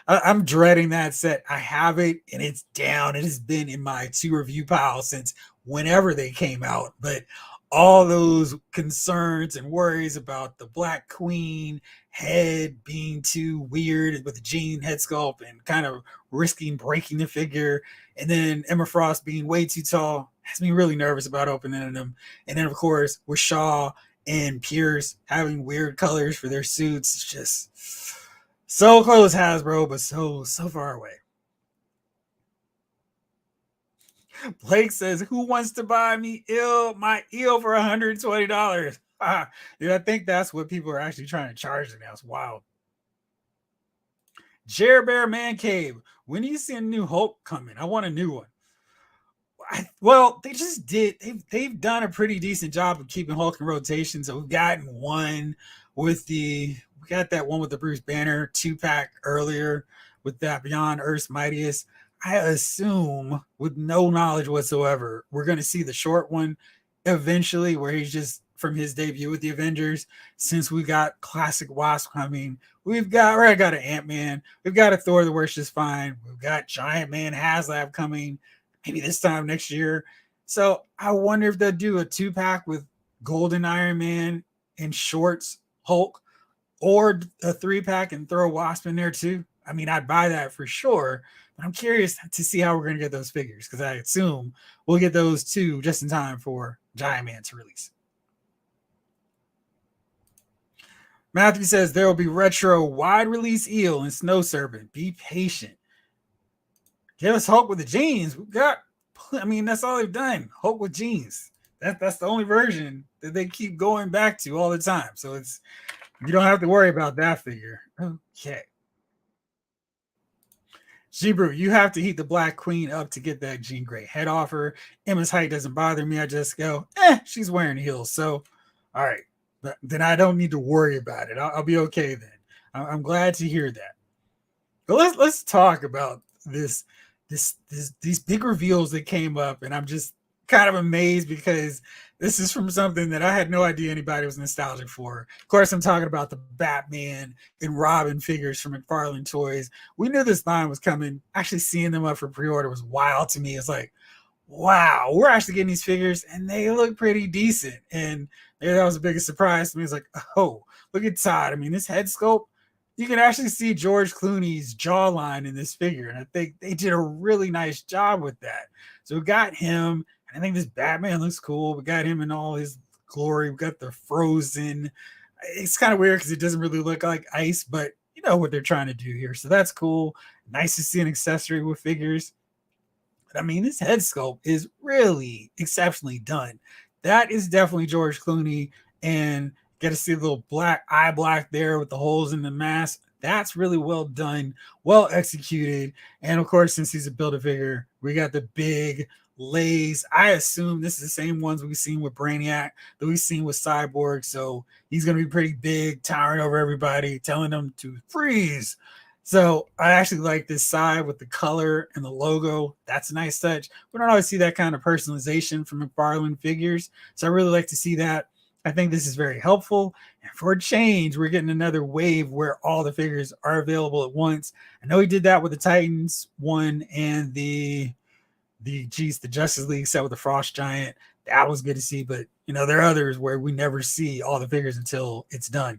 I'm dreading that set. I have it, and it's down. It has been in my 2 review pile since whenever they came out. But all those concerns and worries about the Black Queen head being too weird with the Jean head sculpt and kind of risking breaking the figure, and then Emma Frost being way too tall has me really nervous about opening them. And then, of course, with Shaw and Pierce having weird colors for their suits, it's just so close, Hasbro, but so far away. Blake says, who wants to buy me my eel for $120? Dude, I think that's what people are actually trying to charge now. It's wild. Jer Bear Man Cave, when do you see a new Hulk coming? I want a new one. Well, they just did. They've done a pretty decent job of keeping Hulk in rotation. So we've gotten one with we got that one with the Bruce Banner 2-pack earlier with that Beyond Earth's Mightiest. I assume, with no knowledge whatsoever, we're going to see the short one eventually, where he's just from his debut with the Avengers. Since we got Classic Wasp coming, we've got an Ant-Man, we've got a Thor that works just fine, we've got Giant Man HasLab coming maybe this time next year. So I wonder if they'll do a 2-pack with Golden Iron Man and Shorts Hulk, or a 3-pack and throw Wasp in there too. I mean, I'd buy that for sure. But I'm curious to see how we're going to get those figures, because I assume we'll get those too just in time for Giant Man to release. Matthew says there will be retro wide release eel and snow serpent. Be patient. Give us Hulk with the jeans. That's all they've done. Hulk with jeans. That's the only version that they keep going back to all the time. So it's you don't have to worry about that figure. Okay. Shibru, you have to heat the Black Queen up to get that Jean Grey head off her. Emma's height doesn't bother me. I just go, she's wearing heels. So, all right, then I don't need to worry about it. I'll be okay then. I'm glad to hear that. But let's talk about these big reveals that came up, and I'm just kind of amazed because this is from something that I had no idea anybody was nostalgic for. Of course, I'm talking about the Batman and Robin figures from Mcfarlane Toys. We knew this line was coming. Actually, seeing them up for pre-order was wild to me. It's like, wow, we're actually getting these figures, and they look pretty decent. And that was the biggest surprise to me. It's like, oh, look at Todd. I mean, this head sculpt, you can actually see George Clooney's jawline in this figure. And I think they did a really nice job with that. So we got him. And I think this Batman looks cool. We got him in all his glory. We got the Frozen. It's kind of weird because it doesn't really look like ice, but you know what they're trying to do here. So that's cool. Nice to see an accessory with figures. But I mean, this head sculpt is really exceptionally done. That is definitely George Clooney. And get to see the little black eye black there with the holes in the mask. That's really well done, well executed. And of course, since he's a Build-A-Figure, we got the big lays. I assume this is the same ones we've seen with Brainiac, that we've seen with Cyborg. So he's going to be pretty big, towering over everybody, telling them to freeze. So I actually like this side with the color and the logo. That's a nice touch. We don't always see that kind of personalization from McFarlane figures. So I really like to see that. I think this is very helpful. And for a change, we're getting another wave where all the figures are available at once. I know he did that with the Titans one and the Justice League set with the Frost Giant. That was good to see, but you know, there are others where we never see all the figures until it's done.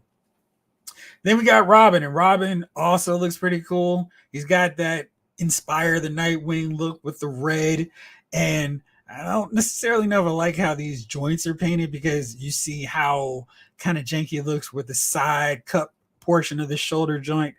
Then we got Robin, and Robin also looks pretty cool. He's got that Inspire the Nightwing look with the red, and I don't necessarily know if I like how these joints are painted because you see how kind of janky it looks with the side cup portion of the shoulder joint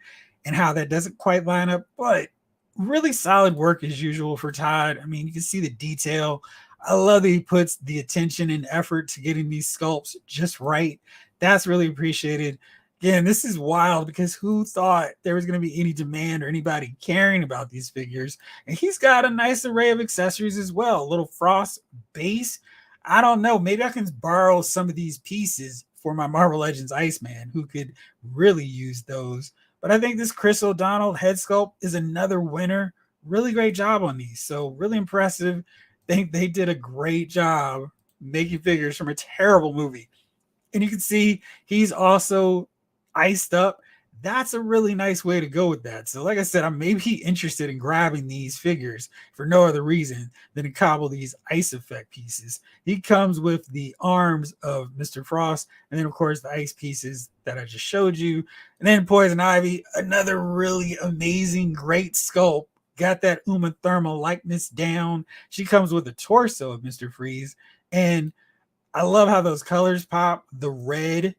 and how that doesn't quite line up, but really solid work as usual for Todd. I mean, you can see the detail. I love that he puts the attention and effort to getting these sculpts just right. That's really appreciated. Again, this is wild because who thought there was going to be any demand or anybody caring about these figures? And he's got a nice array of accessories as well. A little Frost base. I don't know. Maybe I can borrow some of these pieces for my Marvel Legends Iceman, who could really use those. But I think this Chris O'Donnell head sculpt is another winner. Really great job on these. So really impressive. I think they did a great job making figures from a terrible movie. And you can see he's also iced up. That's a really nice way to go with that. So like I said, I'm maybe interested in grabbing these figures for no other reason than to cobble these ice effect pieces. He comes with the arms of Mr. Frost, and then of course the ice pieces that I just showed you. And then Poison Ivy, another really amazing, great sculpt. Got that Uma Thurman likeness down. She comes with the torso of Mr. Freeze. And I love how those colors pop. The red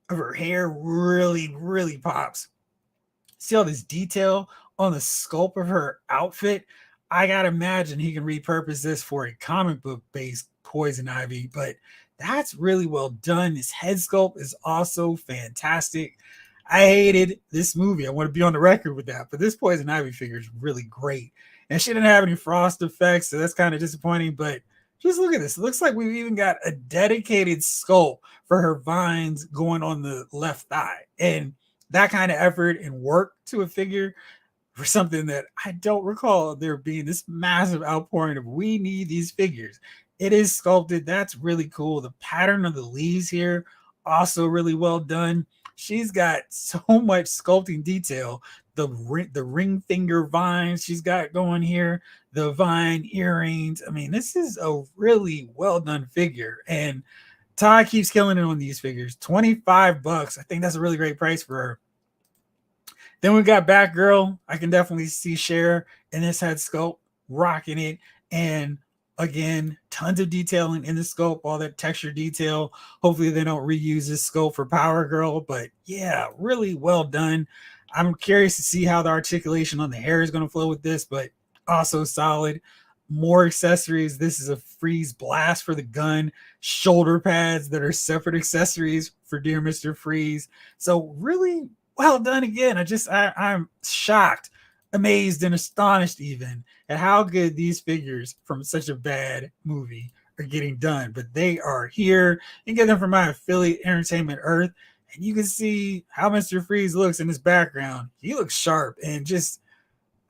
of her hair really pops. See all this detail on the sculpt of her outfit. I gotta imagine he can repurpose this for a comic book based Poison Ivy, but that's really well done. His head sculpt is also fantastic. I hated this movie. I want to be on the record with that, but this Poison Ivy figure is really great. And she didn't have any frost effects, so that's kind of disappointing, but just look at this. It looks like we've even got a dedicated sculpt for her vines going on the left thigh. And that kind of effort and work to a figure for something that I don't recall there being this massive outpouring of we need these figures. It is sculpted. That's really cool. The pattern of the leaves here, also really well done. She's got so much sculpting detail. The ring finger vines she's got going here, the vine earrings. I mean, this is a really well done figure. And Todd keeps killing it on these figures. $25. I think that's a really great price for her. Then we got Batgirl. I can definitely see Cher in this head sculpt, rocking it. And again, tons of detailing in the sculpt, all that texture detail. Hopefully they don't reuse this sculpt for Power Girl, but yeah, really well done. I'm curious to see how the articulation on the hair is going to flow with this, but also solid. more accessories. This is a freeze blast for the gun, shoulder pads that are separate accessories for dear Mr. Freeze. So really well done again. I'm shocked, amazed, and astonished even at how good these figures from such a bad movie are getting done. But they are here. You get them from my affiliate Entertainment Earth, and you can see how Mr. Freeze looks in his background. He looks sharp and just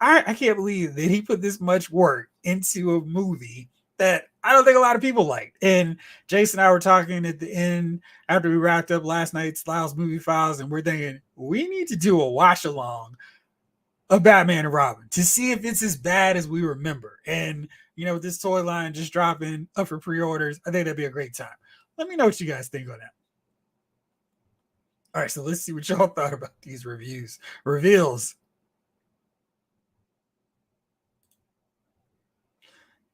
I can't believe that he put this much work into a movie that I don't think a lot of people liked. And Jason and I were talking at the end after we wrapped up last night's Lyle's Movie Files, and we're thinking we need to do a watch along of Batman and Robin to see if it's as bad as we remember. And with this toy line just dropping up for pre-orders, I think that'd be a great time. Let me know what you guys think on that. All right, so let's see what y'all thought about these reveals.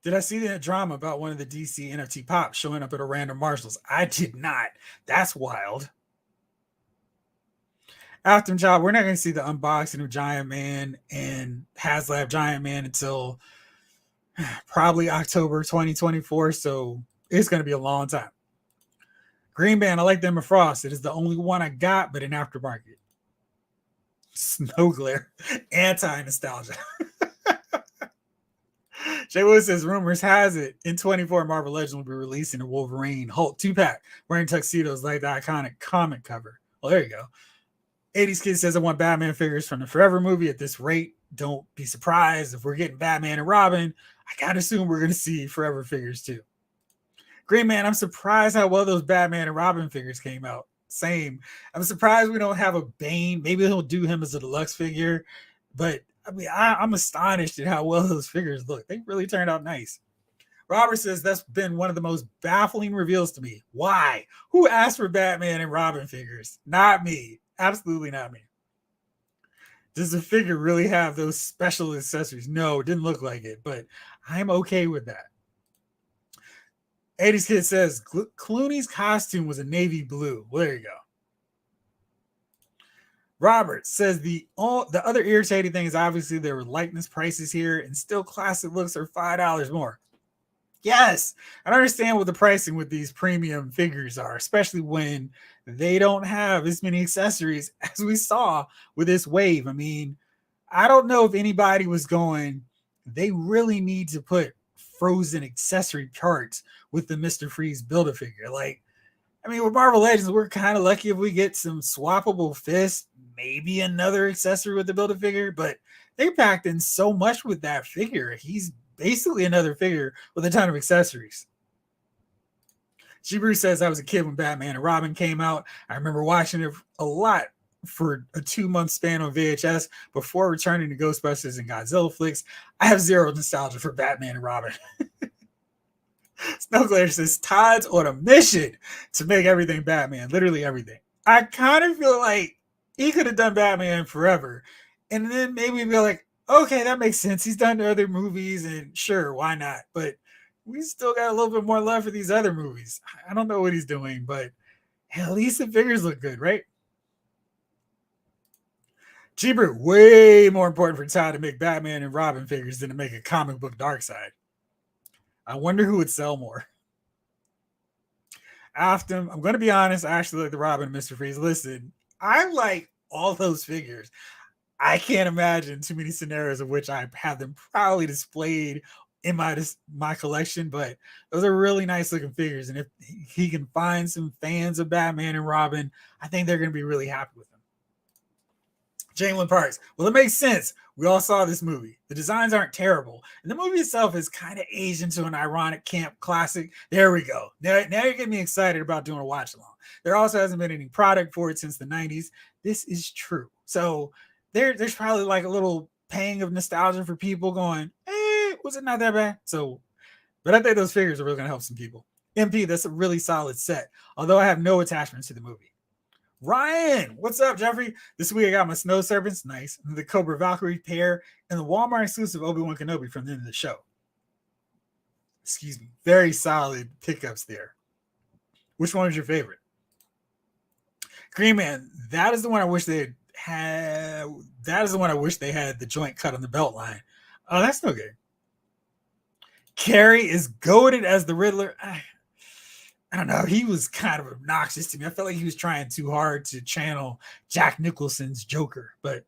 Did I see that drama about one of the DC NFT pops showing up at a random Marshalls? I did not. That's wild. After job, we're not going to see the unboxing of Giant Man and HasLab Giant Man until probably October 2024. So it's going to be a long time. Green Band, I like them Frost. It is the only one I got, but in aftermarket. Snow glare, anti-nostalgia. Jay Wood says, rumors has it in 24 Marvel Legends will be releasing a Wolverine Hulk 2-pack wearing tuxedos like the iconic comic cover. Well, there you go. 80s Kid says, I want Batman figures from the Forever movie at this rate. Don't be surprised if we're getting Batman and Robin. I gotta assume we're going to see Forever figures too. Green Man, I'm surprised how well those Batman and Robin figures came out. Same. I'm surprised we don't have a Bane. Maybe they'll do him as a deluxe figure, but I'm astonished at how well those figures look. They really turned out nice. Robert says that's been one of the most baffling reveals to me. Why? Who asked for Batman and Robin figures? Not me. Absolutely not me. Does the figure really have those special accessories? No, it didn't look like it, but I'm okay with that. 80s Kid says Clooney's costume was a navy blue. Well, there you go. Robert says the other irritating thing is obviously there were likeness prices here and still classic looks are $5 more. Yes, I don't understand what the pricing with these premium figures are, especially when they don't have as many accessories as we saw with this wave. I mean, I don't know if anybody was going, they really need to put frozen accessory parts with the Mr. Freeze Build-A-Figure. Like, I mean, with Marvel Legends, we're kind of lucky if we get some swappable fists, maybe another accessory with the Build-A-Figure, but they packed in so much with that figure. He's basically another figure with a ton of accessories. G. Bruce says, I was a kid when Batman and Robin came out. I remember watching it a lot for a 2-month span on VHS before returning to Ghostbusters and Godzilla flicks. I have zero nostalgia for Batman and Robin. Snowglare says, Todd's on a mission to make everything Batman, literally everything. I kind of feel like he could have done Batman forever. And then maybe be like, okay, that makes sense. He's done other movies and sure, why not? But we still got a little bit more love for these other movies. I don't know what he's doing, but at least the figures look good, right? Cheaper, way more important for Todd to make Batman and Robin figures than to make a comic book Darkseid. I wonder who would sell more. After, I'm going to be honest, I actually like the Robin and Mr. Freeze. Listen, I like all those figures. I can't imagine too many scenarios of which I have them proudly displayed in my collection, but those are really nice looking figures. And if he can find some fans of Batman and Robin, I think they're going to be really happy with them. Jalen Parks. Well, it makes sense. We all saw this movie. The designs aren't terrible. And the movie itself is kind of aged into an ironic camp classic. There we go. Now you're getting me excited about doing a watch along. There also hasn't been any product for it since the 90s. This is true. So there's probably like a little pang of nostalgia for people going, was it not that bad? So, but I think those figures are really going to help some people. MP, that's a really solid set. Although I have no attachments to the movie. Ryan, what's up, Jeffrey? This week I got my Snow Serpents, nice, the Cobra Valkyrie pair, and the Walmart exclusive Obi-Wan Kenobi from the end of the show. Excuse me. Very solid pickups there. Which one was your favorite? Green Man, that is the one I wish they had. That is the one I wish they had the joint cut on the belt line. Oh, that's no good. Carrie is goated as the Riddler. I don't know. He was kind of obnoxious to me. I felt like he was trying too hard to channel Jack Nicholson's Joker, but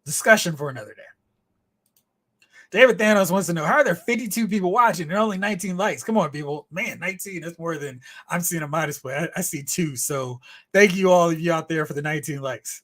discussion for another day. David Thanos wants to know, how are there 52 people watching and only 19 likes? Come on, people. Man, 19, that's more than I'm seeing on my display. I see 2. So thank you all of you out there for the 19 likes.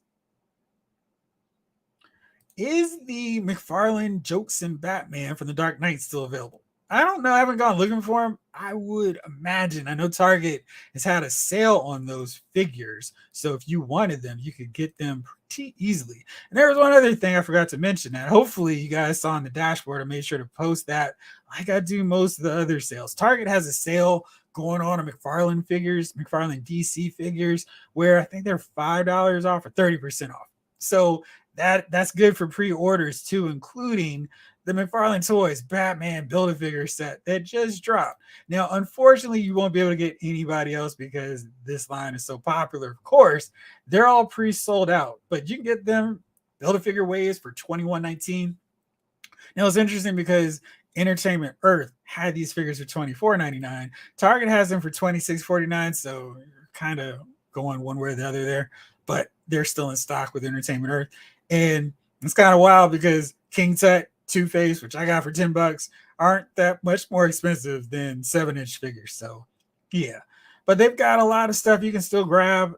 Is the Mcfarlane Jokes and Batman from the Dark Knight still available? I don't know. I haven't gone looking for them. I would imagine. I know Target has had a sale on those figures. So if you wanted them, you could get them pretty easily. And there was one other thing I forgot to mention that hopefully you guys saw on the dashboard. I made sure to post that like I do most of the other sales. Target has a sale going on McFarlane figures, McFarlane DC figures, where I think they're $5 off or 30% off. So that's good for pre-orders too, including the McFarlane Toys Batman Build-A-Figure set that just dropped. Now, unfortunately, you won't be able to get anybody else because this line is so popular. Of course, they're all pre-sold out, but you can get them Build-A-Figure ways for $21.19. Now, it's interesting because Entertainment Earth had these figures for $24.99. Target has them for $26.49, so you're kind of going one way or the other there, but they're still in stock with Entertainment Earth. And it's kind of wild because King Tut, Two-Face, which I got for $10, aren't that much more expensive than 7-inch figures. So yeah, but they've got a lot of stuff you can still grab,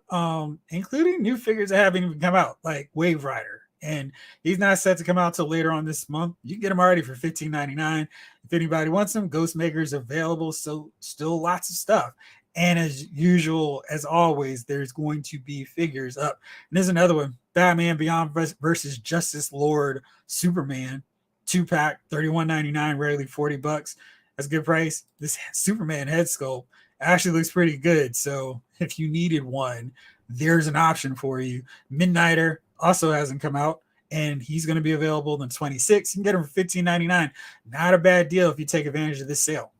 including new figures that haven't even come out, like Wave Rider. And he's not set to come out till later on this month. You can get him already for $15.99. If anybody wants them, Ghostmaker's available. So still lots of stuff. And as usual, as always, there's going to be figures up. And there's another one, Batman Beyond versus Justice Lord Superman. 2-pack, $31.99, rarely $40. That's a good price. This Superman head sculpt actually looks pretty good. So if you needed one, there's an option for you. Midnighter also hasn't come out, and he's going to be available on 26. You can get him for $15.99. Not a bad deal if you take advantage of this sale.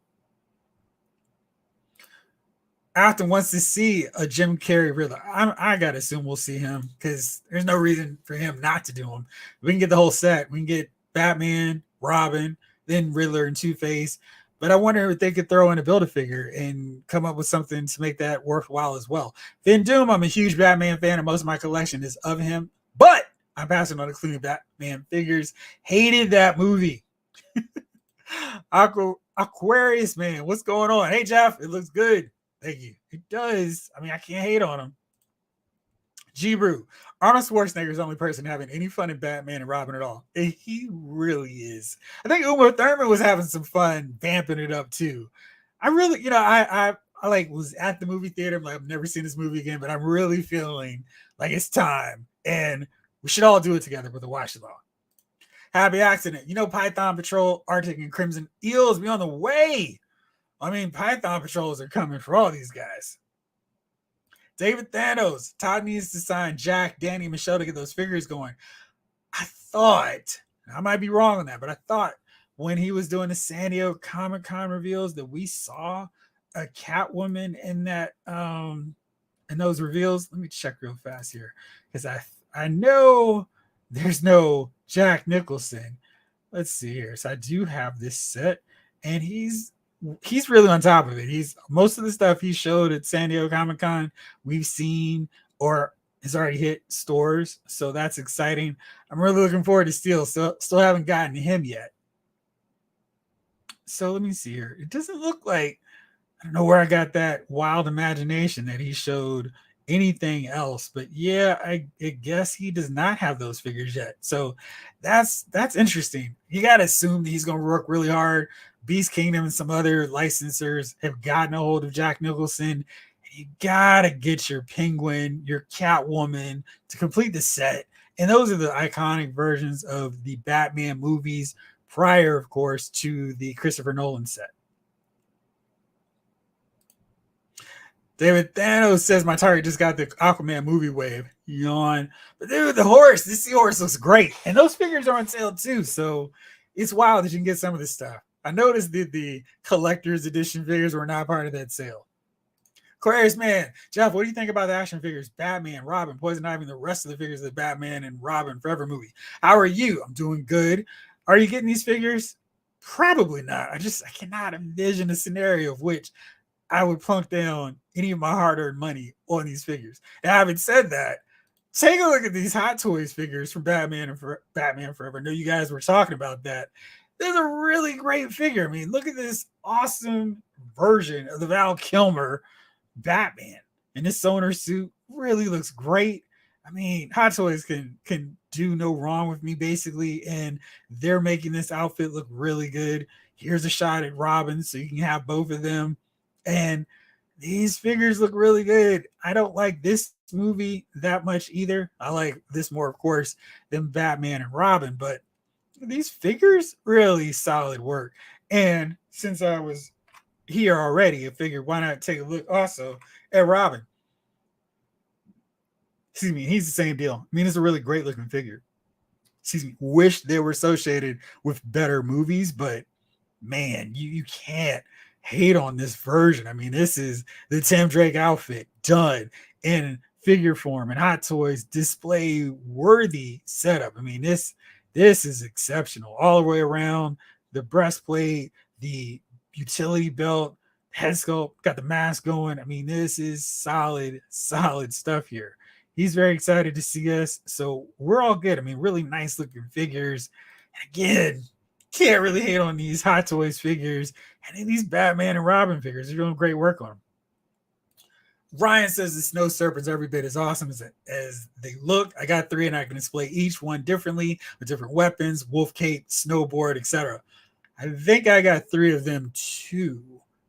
Afton wants to see a Jim Carrey Riddler. I got to assume we'll see him because there's no reason for him not to do him. We can get the whole set. We can get Batman, Robin, then Riddler and Two-Face. But I wonder if they could throw in a Build-A-Figure and come up with something to make that worthwhile as well. Vin Doom, I'm a huge Batman fan, and most of my collection is of him. But I'm passing on including Batman figures. Hated that movie. Aquarius, man, what's going on? Hey, Jeff, it looks good. Thank you. It does. I mean, I can't hate on him. G-Brew. Arnold Schwarzenegger is the only person having any fun in Batman and Robin at all. And he really is. I think Uma Thurman was having some fun vamping it up too. I really, I like was at the movie theater. I'm like, I've never seen this movie again, but I'm really feeling like it's time. And we should all do it together with a watch along. Happy accident. Python Patrol, Arctic, and Crimson Eels be on the way. I mean, Python Patrols are coming for all these guys. David Thanos. Todd needs to sign Jack, Danny, and Michelle to get those figures going. I thought, I might be wrong on that, but I thought when he was doing the San Diego Comic-Con reveals that we saw a Catwoman in that in those reveals. Let me check real fast here because I know there's no Jack Nicholson. Let's see here. So I do have this set, and he's really on top of it. He's most of the stuff he showed at San Diego Comic-Con we've seen or has already hit stores, so that's exciting. I'm really looking forward to Steel. Still haven't gotten to him yet. So let me see here. It doesn't look like, I don't know where I got that wild imagination that he showed anything else, but yeah, I guess he does not have those figures yet. So that's interesting. You got to assume that he's going to work really hard. Beast Kingdom and some other licensors have gotten a hold of Jack Nicholson. You got to get your Penguin, your Catwoman to complete the set. And those are the iconic versions of the Batman movies prior, of course, to the Christopher Nolan set. David Thanos says my Target just got the Aquaman movie wave. Yawn. But dude, the seahorse looks great. And those figures are on sale too. So it's wild that you can get some of this stuff. I noticed that the collector's edition figures were not part of that sale. Aquarius Man, Jeff, what do you think about the action figures? Batman, Robin, Poison Ivy, and the rest of the figures of the Batman and Robin Forever movie. How are you? I'm doing good. Are you getting these figures? Probably not. I cannot envision a scenario of which I would plunk down any of my hard-earned money on these figures. And having said that, take a look at these Hot Toys figures from Batman and for Batman Forever. I know you guys were talking about that. There's a really great figure. I mean, look at this awesome version of the Val Kilmer Batman. And this Sonar suit really looks great. I mean, Hot Toys can do no wrong with me basically, and they're making this outfit look really good. Here's a shot at Robin, so you can have both of them. And these figures look really good. I don't like this movie that much either. I like this more, of course, than Batman and Robin, but these figures really solid work. And since I was here already, I figured why not take a look also at Robin. Excuse me, he's the same deal. I mean, it's a really great looking figure. Excuse me, wish they were associated with better movies, but man, you can't hate on this version. I mean, this is the Tim Drake outfit done in figure form and Hot Toys display worthy setup. I mean, this is exceptional all the way around. The breastplate, the utility belt, head sculpt, got the mask going. I mean, this is solid stuff here. He's very excited to see us, so we're all good. I mean, really nice looking figures. And again, can't really hate on these Hot Toys figures and then these Batman and Robin figures. They're doing great work on them. Ryan says the snow serpents every bit as awesome as they look. I got 3 and I can display each one differently with different weapons, wolf cape, snowboard, etc. I think I got 3 of them too.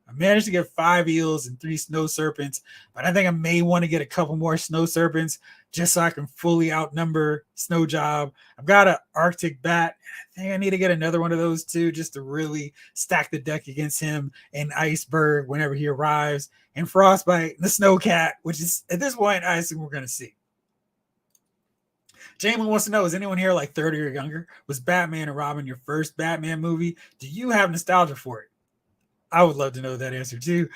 I managed to get 5 eels and 3 snow serpents, but I think I may want to get a couple more snow serpents just so I can fully outnumber Snow Job. I've got an Arctic bat. I think I need to get another one of those too, just to really stack the deck against him and Iceberg whenever he arrives, and Frostbite, and the Snow Cat, which is at this point I assume we're going to see. Jamie wants to know, is anyone here like 30 or younger? Was Batman and Robin your first Batman movie? Do you have nostalgia for it? I would love to know that answer too.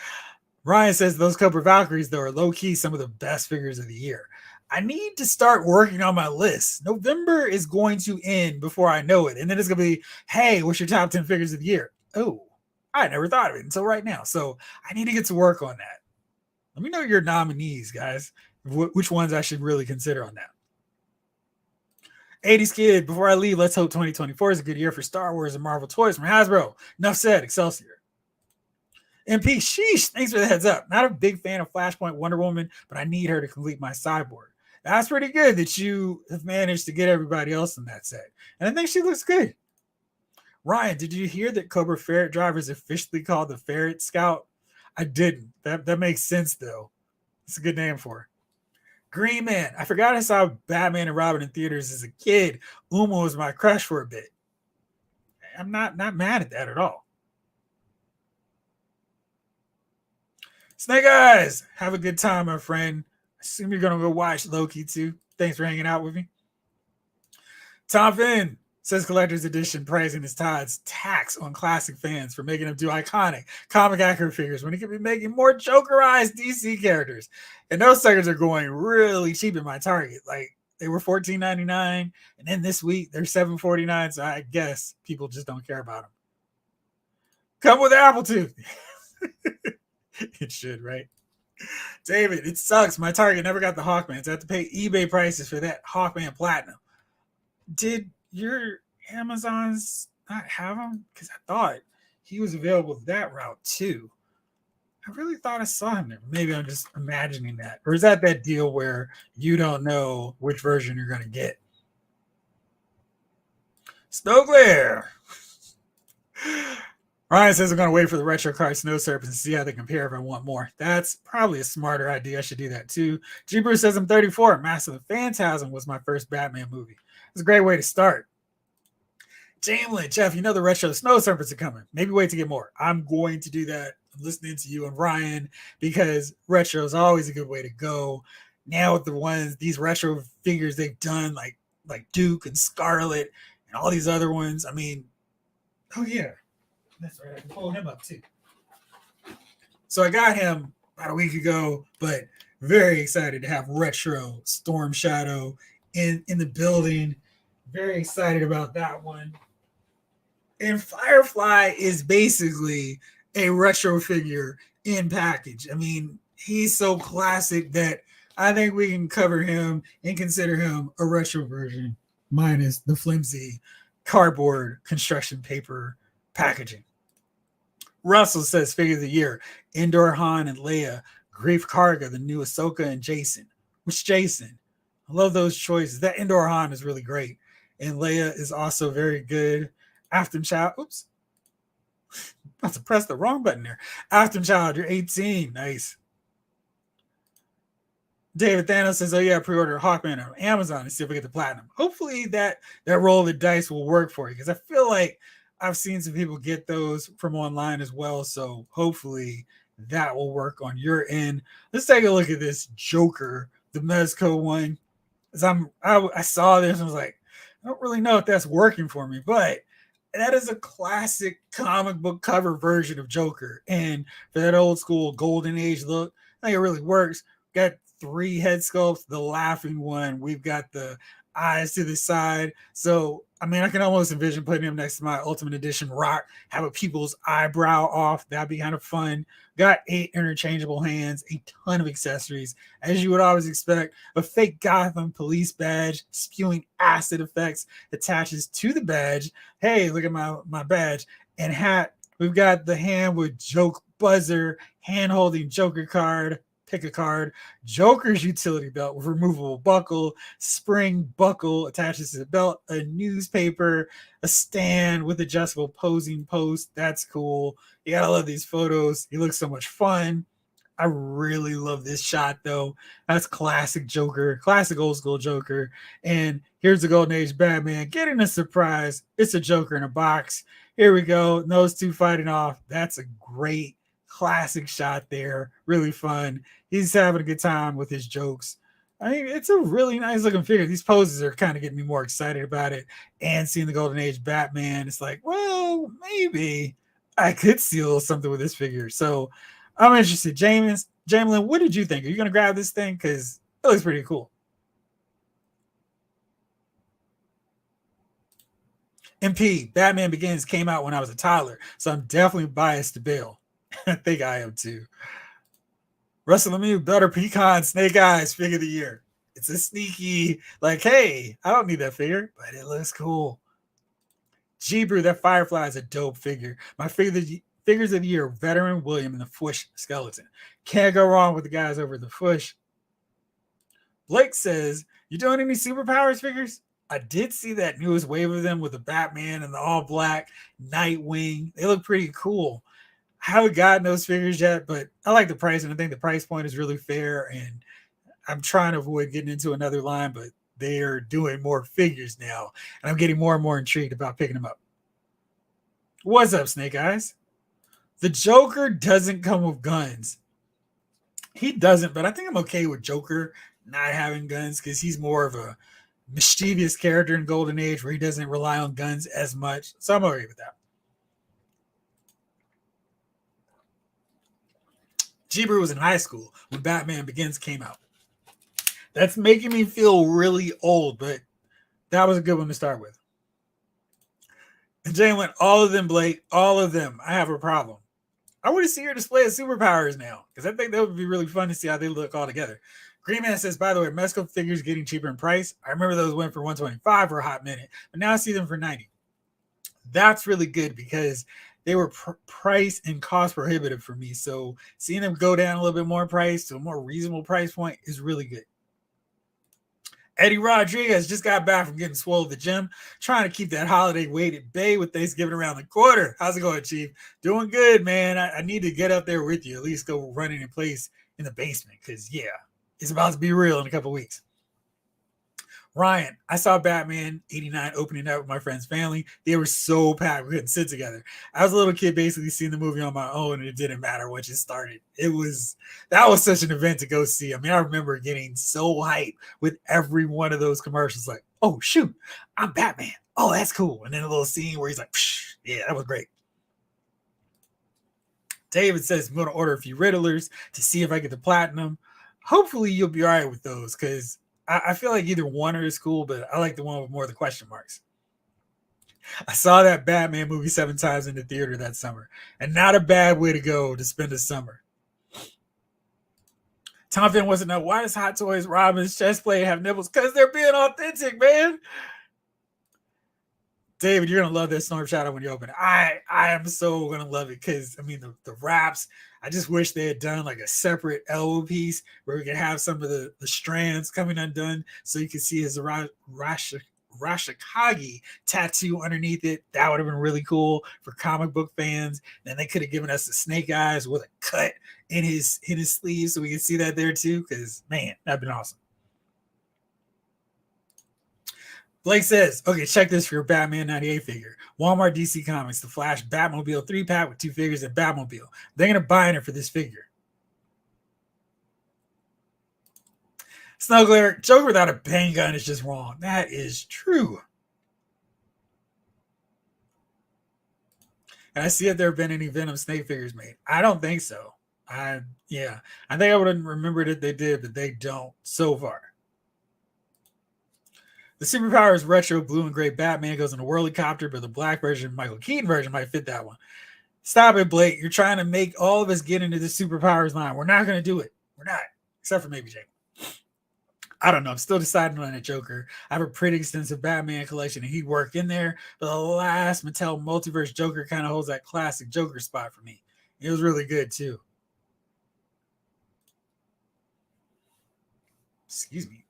Ryan says those Cobra Valkyries, though, are low-key some of the best figures of the year. I need to start working on my list. November is going to end before I know it. And then it's going to be, hey, what's your top 10 figures of the year? Oh, I never thought of it until right now. So I need to get to work on that. Let me know your nominees, guys. Which ones I should really consider on that. 80s Kid, before I leave, let's hope 2024 is a good year for Star Wars and Marvel toys from Hasbro. Enough said, Excelsior. MP, sheesh, thanks for the heads up. Not a big fan of Flashpoint Wonder Woman, but I need her to complete my cyborg. That's pretty good that you have managed to get everybody else in that set. And I think she looks good. Ryan, did you hear that Cobra Ferret Driver is officially called the Ferret Scout? I didn't. That makes sense, though. It's a good name for her. Green Man, I forgot I saw Batman and Robin in theaters as a kid. Uma was my crush for a bit. I'm not mad at that at all. Snake Eyes, have a good time, my friend. Assume you're going to go watch Loki too. Thanks for hanging out with me. Tom Finn says collector's edition praising his Todd's tax on classic fans for making them do iconic comic accurate figures when he could be making more Jokerized DC characters. And those suckers are going really cheap in my Target. Like they were $14.99, and then this week they're $7.49. So I guess people just don't care about them. Come with Apple tooth. It should, right? David, it sucks. My Target never got the Hawkman. So I have to pay eBay prices for that Hawkman Platinum. Did your Amazons not have him? Because I thought he was available that route too. I really thought I saw him there. Maybe I'm just imagining that. Or is that deal where you don't know which version you're going to get? Snow Glare. Ryan says I'm going to wait for the retro card Snow Serpents and see how they compare if I want more. That's probably a smarter idea. I should do that too. G. Bruce says I'm 34. Master of the Phantasm was my first Batman movie. It's a great way to start. Jamlin, Jeff, you know the retro Snow Serpents are coming. Maybe wait to get more. I'm going to do that. I'm listening to you and Ryan because retro is always a good way to go. Now with these retro figures they've done like Duke and Scarlet and all these other ones. I mean, oh yeah. That's right. I can pull him up too. So I got him about a week ago, but very excited to have retro Storm Shadow in the building. Very excited about that one. And Firefly is basically a retro figure in package. I mean, he's so classic that I think we can cover him and consider him a retro version, minus the flimsy cardboard construction paper packaging. Russell says figure of the year: Endor, Han, and Leia, Grief Karga, the new Ahsoka, and Jason. Which Jason? I love those choices. That Endor Han is really great. And Leia is also very good. After Child, oops, I must have pressed the wrong button there. After Child, you're 18. Nice. David Thanos says, "Oh yeah, pre-order Hawkman on Amazon and see if we get the platinum." Hopefully that roll of the dice will work for you because I feel like I've seen some people get those from online as well. So hopefully that will work on your end. Let's take a look at this Joker, the Mezco one. As I saw this and was like, I don't really know if that's working for me, but that is a classic comic book cover version of Joker. And for that old school golden age look, I think it really works. Got three head sculpts, the laughing one. We've got the eyes to the side. So, I mean, I can almost envision putting him next to my Ultimate Edition Rock, have a people's eyebrow off. That'd be kind of fun. Got 8 interchangeable hands, a ton of accessories, as you would always expect. A fake Gotham police badge, spewing acid effects attaches to the badge. Hey, look at my badge and hat. We've got the hand with joke buzzer, hand holding Joker card, pick a card, Joker's utility belt with removable buckle, spring buckle attaches to the belt, a newspaper, a stand with adjustable posing post. That's cool. You gotta love these photos. He looks so much fun. I really love this shot though. That's classic Joker, classic old school Joker. And here's the Golden Age Batman getting a surprise. It's a Joker in a box. Here we go. Those two fighting off. That's a great classic shot there. Really fun. He's having a good time with his jokes. I mean, it's a really nice looking figure. These poses are kind of getting me more excited about it. And seeing the Golden Age Batman, it's like, well, maybe I could see a little something with this figure. So I'm interested. Jamelin, what did you think? Are you going to grab this thing? Because it looks pretty cool. MP, Batman Begins came out when I was a toddler, so I'm definitely biased to Bill. I think I am too. Russell Lemieux, Better Pecan, Snake Eyes, figure of the year. It's a sneaky, like, hey, I don't need that figure, but it looks cool. G-Brew, that Firefly is a dope figure. My figures of the year, Veteran William and the Fush skeleton. Can't go wrong with the guys over the Fush. Blake says, you doing any superpowers figures? I did see that newest wave of them with the Batman and the all black Nightwing. They look pretty cool. I haven't gotten those figures yet, but I like the price, and I think the price point is really fair. And I'm trying to avoid getting into another line, but they are doing more figures now, and I'm getting more and more intrigued about picking them up. What's up, Snake Eyes? The Joker doesn't come with guns. He doesn't, but I think I'm okay with Joker not having guns because he's more of a mischievous character in Golden Age where he doesn't rely on guns as much. So I'm okay with that. G-Brew was in high school when Batman Begins came out. That's making me feel really old, but that was a good one to start with. And Jane went, all of them, Blake, all of them. I have a problem. I want to see your display of superpowers now because I think that would be really fun to see how they look all together. Green Man says, by the way, Mezco figures getting cheaper in price. I remember those went for $125 for a hot minute, but now I see them for $90. That's really good because they were price and cost prohibitive for me. So seeing them go down a little bit more in price to a more reasonable price point is really good. Eddie Rodriguez just got back from getting swole at the gym, trying to keep that holiday weight at bay with Thanksgiving around the corner. How's it going, Chief? Doing good, man. I need to get up there with you, at least go running in place in the basement because, yeah, it's about to be real in a couple weeks. Ryan, I saw Batman 89 opening up with my friend's family. They were so packed, we couldn't sit together. I was a little kid basically seeing the movie on my own, and it didn't matter when it started. That was such an event to go see. I mean, I remember getting so hyped with every one of those commercials, like, oh, shoot, I'm Batman. Oh, that's cool. And then a little scene where he's like, psh, yeah, that was great. David says, I'm going to order a few Riddlers to see if I get the platinum. Hopefully you'll be all right with those because I feel like either one is cool, but I like the one with more of the question marks. I saw that Batman movie 7 times in the theater that summer, and not a bad way to go to spend a summer. Tom Finn wants to know, why does Hot Toys Robin's chest plate have nipples? Because they're being authentic, man. David, you're gonna love this Storm Shadow when you open it. I am so gonna love it because I mean the wraps. I just wish they had done like a separate elbow piece where we could have some of the strands coming undone, so you could see his Rashikagi tattoo underneath it. That would have been really cool for comic book fans. Then they could have given us the snake eyes with a cut in his sleeve, so we can see that there too. Because man, that'd been awesome. Blake says, okay, check this for your Batman 98 figure. Walmart DC Comics, the Flash Batmobile 3-pack with 2 figures and Batmobile. They're going to buy it for this figure. Snuggler, Joker without a bang gun is just wrong. That is true. And I see if there have been any Venom Snake figures made. I don't think so. I think I would have remembered if they did, but they don't so far. The Superpowers retro blue and gray Batman goes in a whirlicopter, but the black version, Michael Keaton version, might fit that one. Stop it, Blake. You're trying to make all of us get into the Superpowers line. We're not going to do it. We're not. Except for maybe Jake. I don't know. I'm still deciding on a Joker. I have a pretty extensive Batman collection, and he'd work in there. But the last Mattel Multiverse Joker kind of holds that classic Joker spot for me. It was really good, too. Excuse me.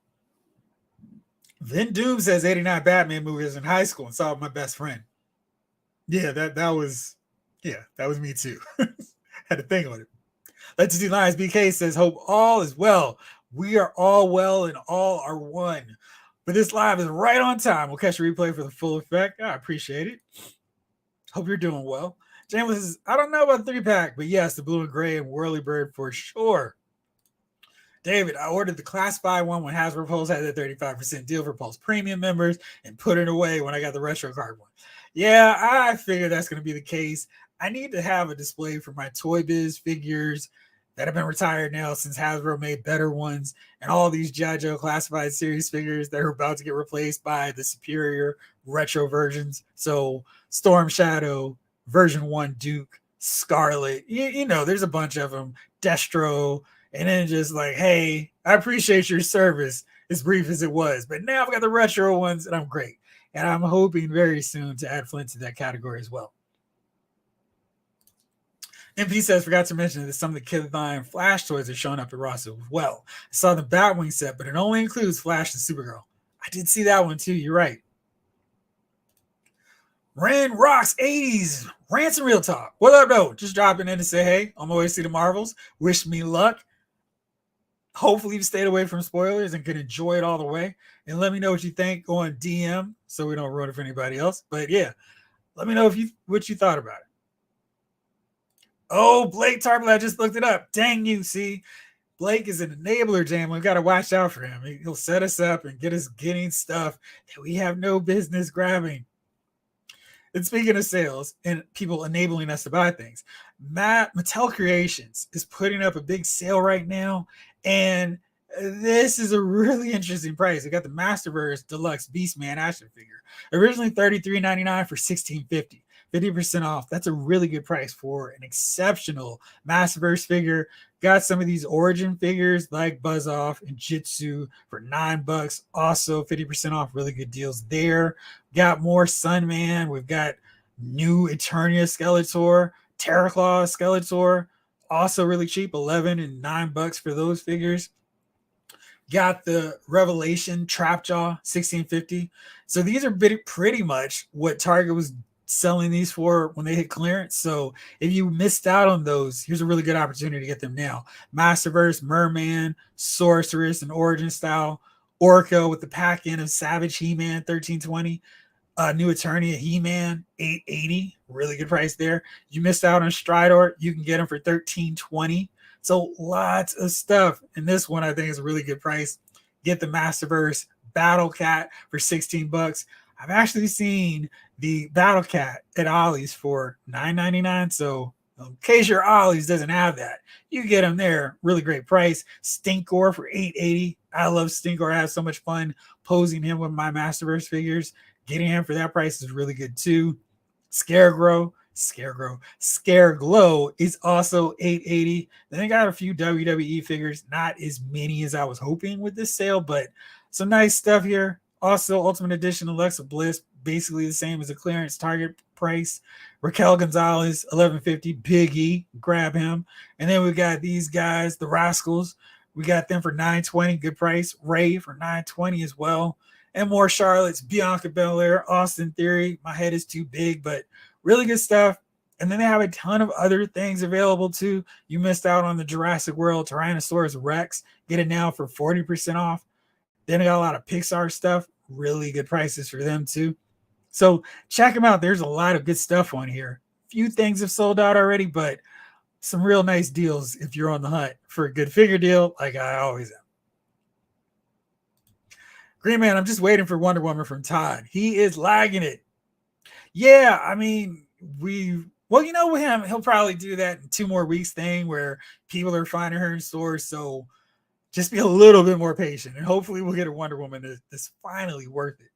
Vin Doom says 89 Batman movies in high school and saw my best friend. Yeah, that was me too. Had to think on it. Let's do Lions. BK says, hope all is well. We are all well and all are one. But this live is right on time. We'll catch a replay for the full effect. I appreciate it. Hope you're doing well. James says, I don't know about the 3-pack, but yes, the blue and gray and Whirlybird for sure. David, I ordered the Classified one when Hasbro Pulse had that 35% deal for Pulse Premium members and put it away when I got the Retro Card one. Yeah, I figured that's going to be the case. I need to have a display for my Toy Biz figures that have been retired now since Hasbro made better ones, and all these G.I. Joe Classified series figures that are about to get replaced by the superior retro versions. So Storm Shadow, version 1 Duke, Scarlet, you know, there's a bunch of them, Destro, and then just like, hey, I appreciate your service, as brief as it was. But now I've got the retro ones, and I'm great. And I'm hoping very soon to add Flint to that category as well. MP says, forgot to mention that some of the Kid Lion Flash toys are showing up at Ross as well. I saw the Batwing set, but it only includes Flash and Supergirl. I did see that one too. You're right. Ren Rocks 80s. Rants and Real Talk. What up, though? Just dropping in to say, hey, on my way to see the Marvels. Wish me luck. Hopefully you stayed away from spoilers and could enjoy it all the way. And let me know what you think on DM so we don't ruin it for anybody else. But yeah, let me know what you thought about it. Oh, Blake Tarpley, I just looked it up. Dang you, see. Blake is an enabler, Jam. We've got to watch out for him. He'll set us up and get us getting stuff that we have no business grabbing. And speaking of sales and people enabling us to buy things, Mattel Creations is putting up a big sale right now. And this is a really interesting price. We got the Masterverse Deluxe Beastman action figure. Originally $33.99 for $16.50. 50% off. That's a really good price for an exceptional Masterverse figure. Got some of these Origin figures like Buzz Off and Jitsu for $9. Also 50% off. Really good deals there. Got more Sunman. We've got new Eternia Skeletor, Terraclaw Skeletor. Also really cheap, $11 and $9 for those figures. Got the Revelation Trapjaw, $16.50. So these are pretty much what Target was selling these for when they hit clearance. So if you missed out on those, here's a really good opportunity to get them now. Masterverse, Merman, Sorceress, and Origin style. Orca with the pack in of Savage He-Man, $13.20. New Eternia He-Man, $8.80. Really good price there. You missed out on Stridor, you can get them for $13.20. So lots of stuff. And this one I think is a really good price. Get the Masterverse Battle Cat for $16. I've actually seen the Battle Cat at Ollie's for $9.99. So in case your Ollie's doesn't have that, you get them there. Really great price. Stinkor for $8.80. I love Stinkor. I have so much fun posing him with my Masterverse figures. Getting him for that price is really good too. Scareglow is also 880. Then I got a few WWE figures, not as many as I was hoping with this sale, but some nice stuff here. Also, Ultimate Edition Alexa Bliss, basically the same as a clearance target price. Raquel Gonzalez, 1150. Big E, grab him. And then we got these guys, the Rascals. We got them for 920, good price. Ray for 920 as well. And more Charlotte's, Bianca Belair, Austin Theory. My head is too big, but really good stuff. And then they have a ton of other things available too. You missed out on the Jurassic World Tyrannosaurus Rex. Get it now for 40% off. Then they got a lot of Pixar stuff. Really good prices for them too. So check them out. There's a lot of good stuff on here. Few things have sold out already, but some real nice deals if you're on the hunt for a good figure deal, like I always am. Green Man, I'm just waiting for Wonder Woman from Todd. He is lagging it. Yeah, I mean, well, you know, with him, he'll probably do that in 2 more weeks thing where people are finding her in stores. So just be a little bit more patient, and hopefully we'll get a Wonder Woman that's finally worth it.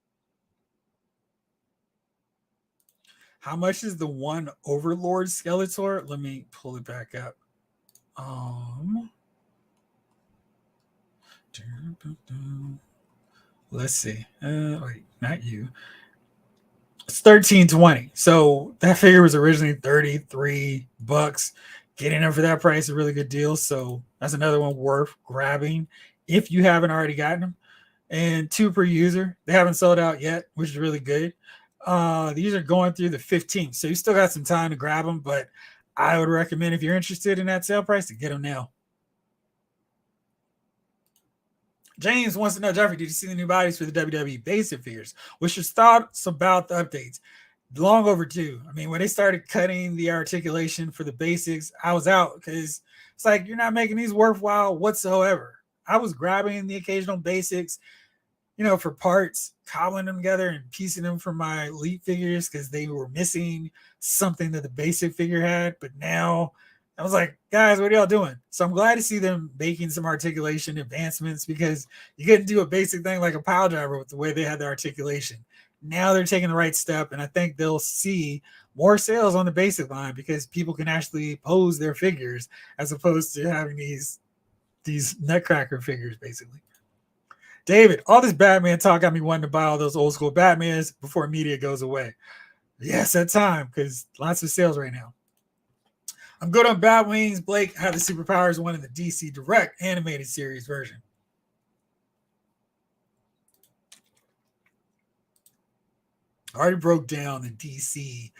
How much is the one Overlord Skeletor? Let me pull it back up. Let's see. Wait, not you. It's $13.20. So that figure was originally $33. Getting them for that price is a really good deal. So that's another one worth grabbing if you haven't already gotten them. And 2 per user. They haven't sold out yet, which is really good. These are going through the 15th, so you still got some time to grab them, but I would recommend if you're interested in that sale price to get them now. James wants to know, Jeffrey, did you see the new bodies for the WWE basic figures? What's your thoughts about the updates? Long overdue. I mean, when they started cutting the articulation for the basics, I was out because it's like, you're not making these worthwhile whatsoever. I was grabbing the occasional basics, you know, for parts, cobbling them together and piecing them from my elite figures because they were missing something that the basic figure had. But now I was like, guys, what are y'all doing? So I'm glad to see them making some articulation advancements because you couldn't do a basic thing like a pile driver with the way they had the articulation. Now they're taking the right step, and I think they'll see more sales on the basic line because people can actually pose their figures as opposed to having these nutcracker figures, basically. David, all this Batman talk got me wanting to buy all those old school Batmans before media goes away. Yes, that time, because lots of sales right now. I'm good on Batwings. Blake had the superpowers one in the DC Direct animated series version. I already broke down the DC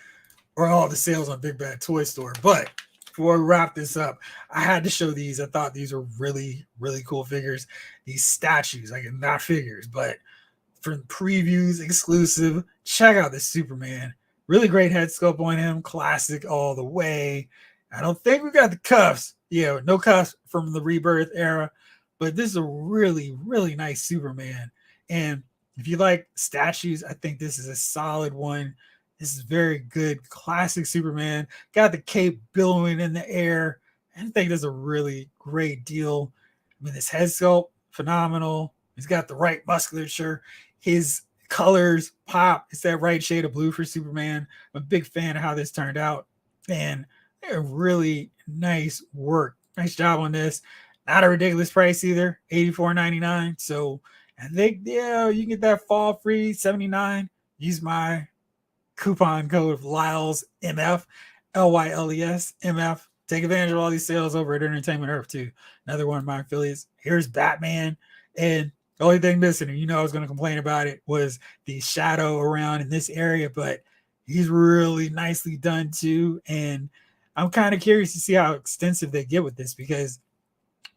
or all the sales on Big Bad Toy Store, but before we wrap this up, I had to show these. I thought these were really, really cool figures. These statues, like not figures, but for previews, exclusive. Check out this Superman. Really great head sculpt on him. Classic all the way. I don't think we got the cuffs. Yeah, no cuffs from the Rebirth era, but this is a really, really nice Superman. And if you like statues, I think this is a solid one. This is very good, classic Superman. Got the cape billowing in the air. I think that's a really great deal. I mean, this head sculpt, phenomenal. He's got the right musculature. His colors pop. It's that right shade of blue for Superman. I'm a big fan of how this turned out. And really nice work. Nice job on this. Not a ridiculous price either. $84.99. So I think, yeah, you can get that fall free, $79. Use my coupon code of Lyles MF, LYLES MF. Take advantage of all these sales over at Entertainment Earth too. Another one of my affiliates. Here's Batman. And the only thing missing, and you know I was going to complain about it, was the shadow around in this area, but he's really nicely done too. And I'm kind of curious to see how extensive they get with this because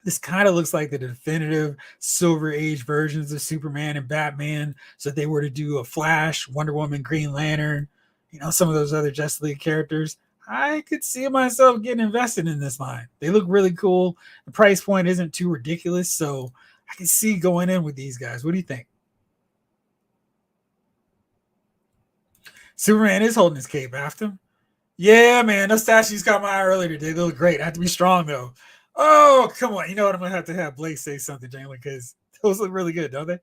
this kind of looks like the definitive Silver Age versions of Superman and Batman. So if they were to do a Flash, Wonder Woman, Green Lantern, you know, some of those other Justice League characters, I could see myself getting invested in this line. They look really cool. The price point isn't too ridiculous, so I can see going in with these guys. What do you think? Superman is holding his cape after him. Yeah, man, those statues caught my eye earlier today. They look great. I have to be strong, though. Oh, come on. You know what? I'm going to have Blake say something, Jalen, because Those look really good, don't they?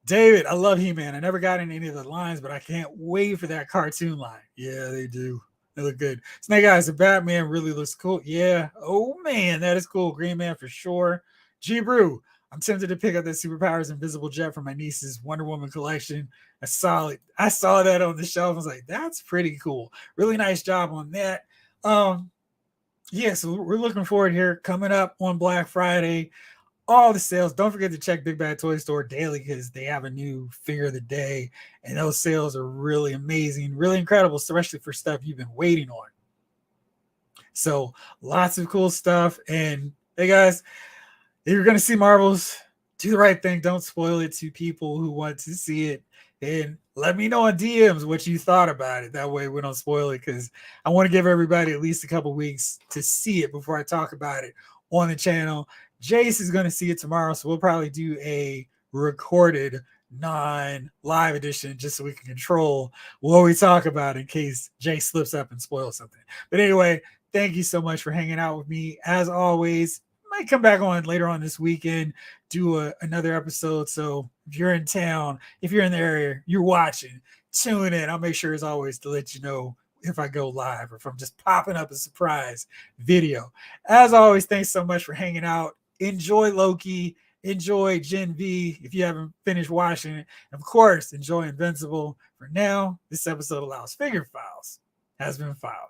David, I love He-Man. I never got in any of the lines, but I can't wait for that cartoon line. Yeah, they do. They look good. Snake Eyes, the Batman really looks cool. Yeah. Oh man, that is cool. Green Man for sure. G Brew, I'm tempted to pick up that Superpowers Invisible Jet from my niece's Wonder Woman collection. A solid. I saw that on the shelf. I was like, that's pretty cool. Really nice job on that. Yeah, so we're looking forward here. Coming up on Black Friday, all the sales. Don't forget to check Big Bad Toy Store daily because they have a new figure of the day, and those sales are really amazing, really incredible, especially for stuff you've been waiting on. So lots of cool stuff. And hey guys, if you're gonna see Marvels, do the right thing. Don't spoil it to people who want to see it. And let me know on DMs what you thought about it. That way we don't spoil it, because I want to give everybody at least a couple weeks to see it before I talk about it on the channel. Jace is going to see it tomorrow, so we'll probably do a recorded non-live edition just so we can control what we talk about in case Jace slips up and spoils something. But anyway, thank you so much for hanging out with me. As always, might come back on later on this weekend, do another episode. So if you're in town, if you're in the area, you're watching, tune in. I'll make sure as always to let you know if I go live or if I'm just popping up a surprise video. As always, thanks so much for hanging out. Enjoy Loki. Enjoy Gen V if you haven't finished watching it. Of course, enjoy Invincible. For now, this episode of Loud's Figure Files has been filed.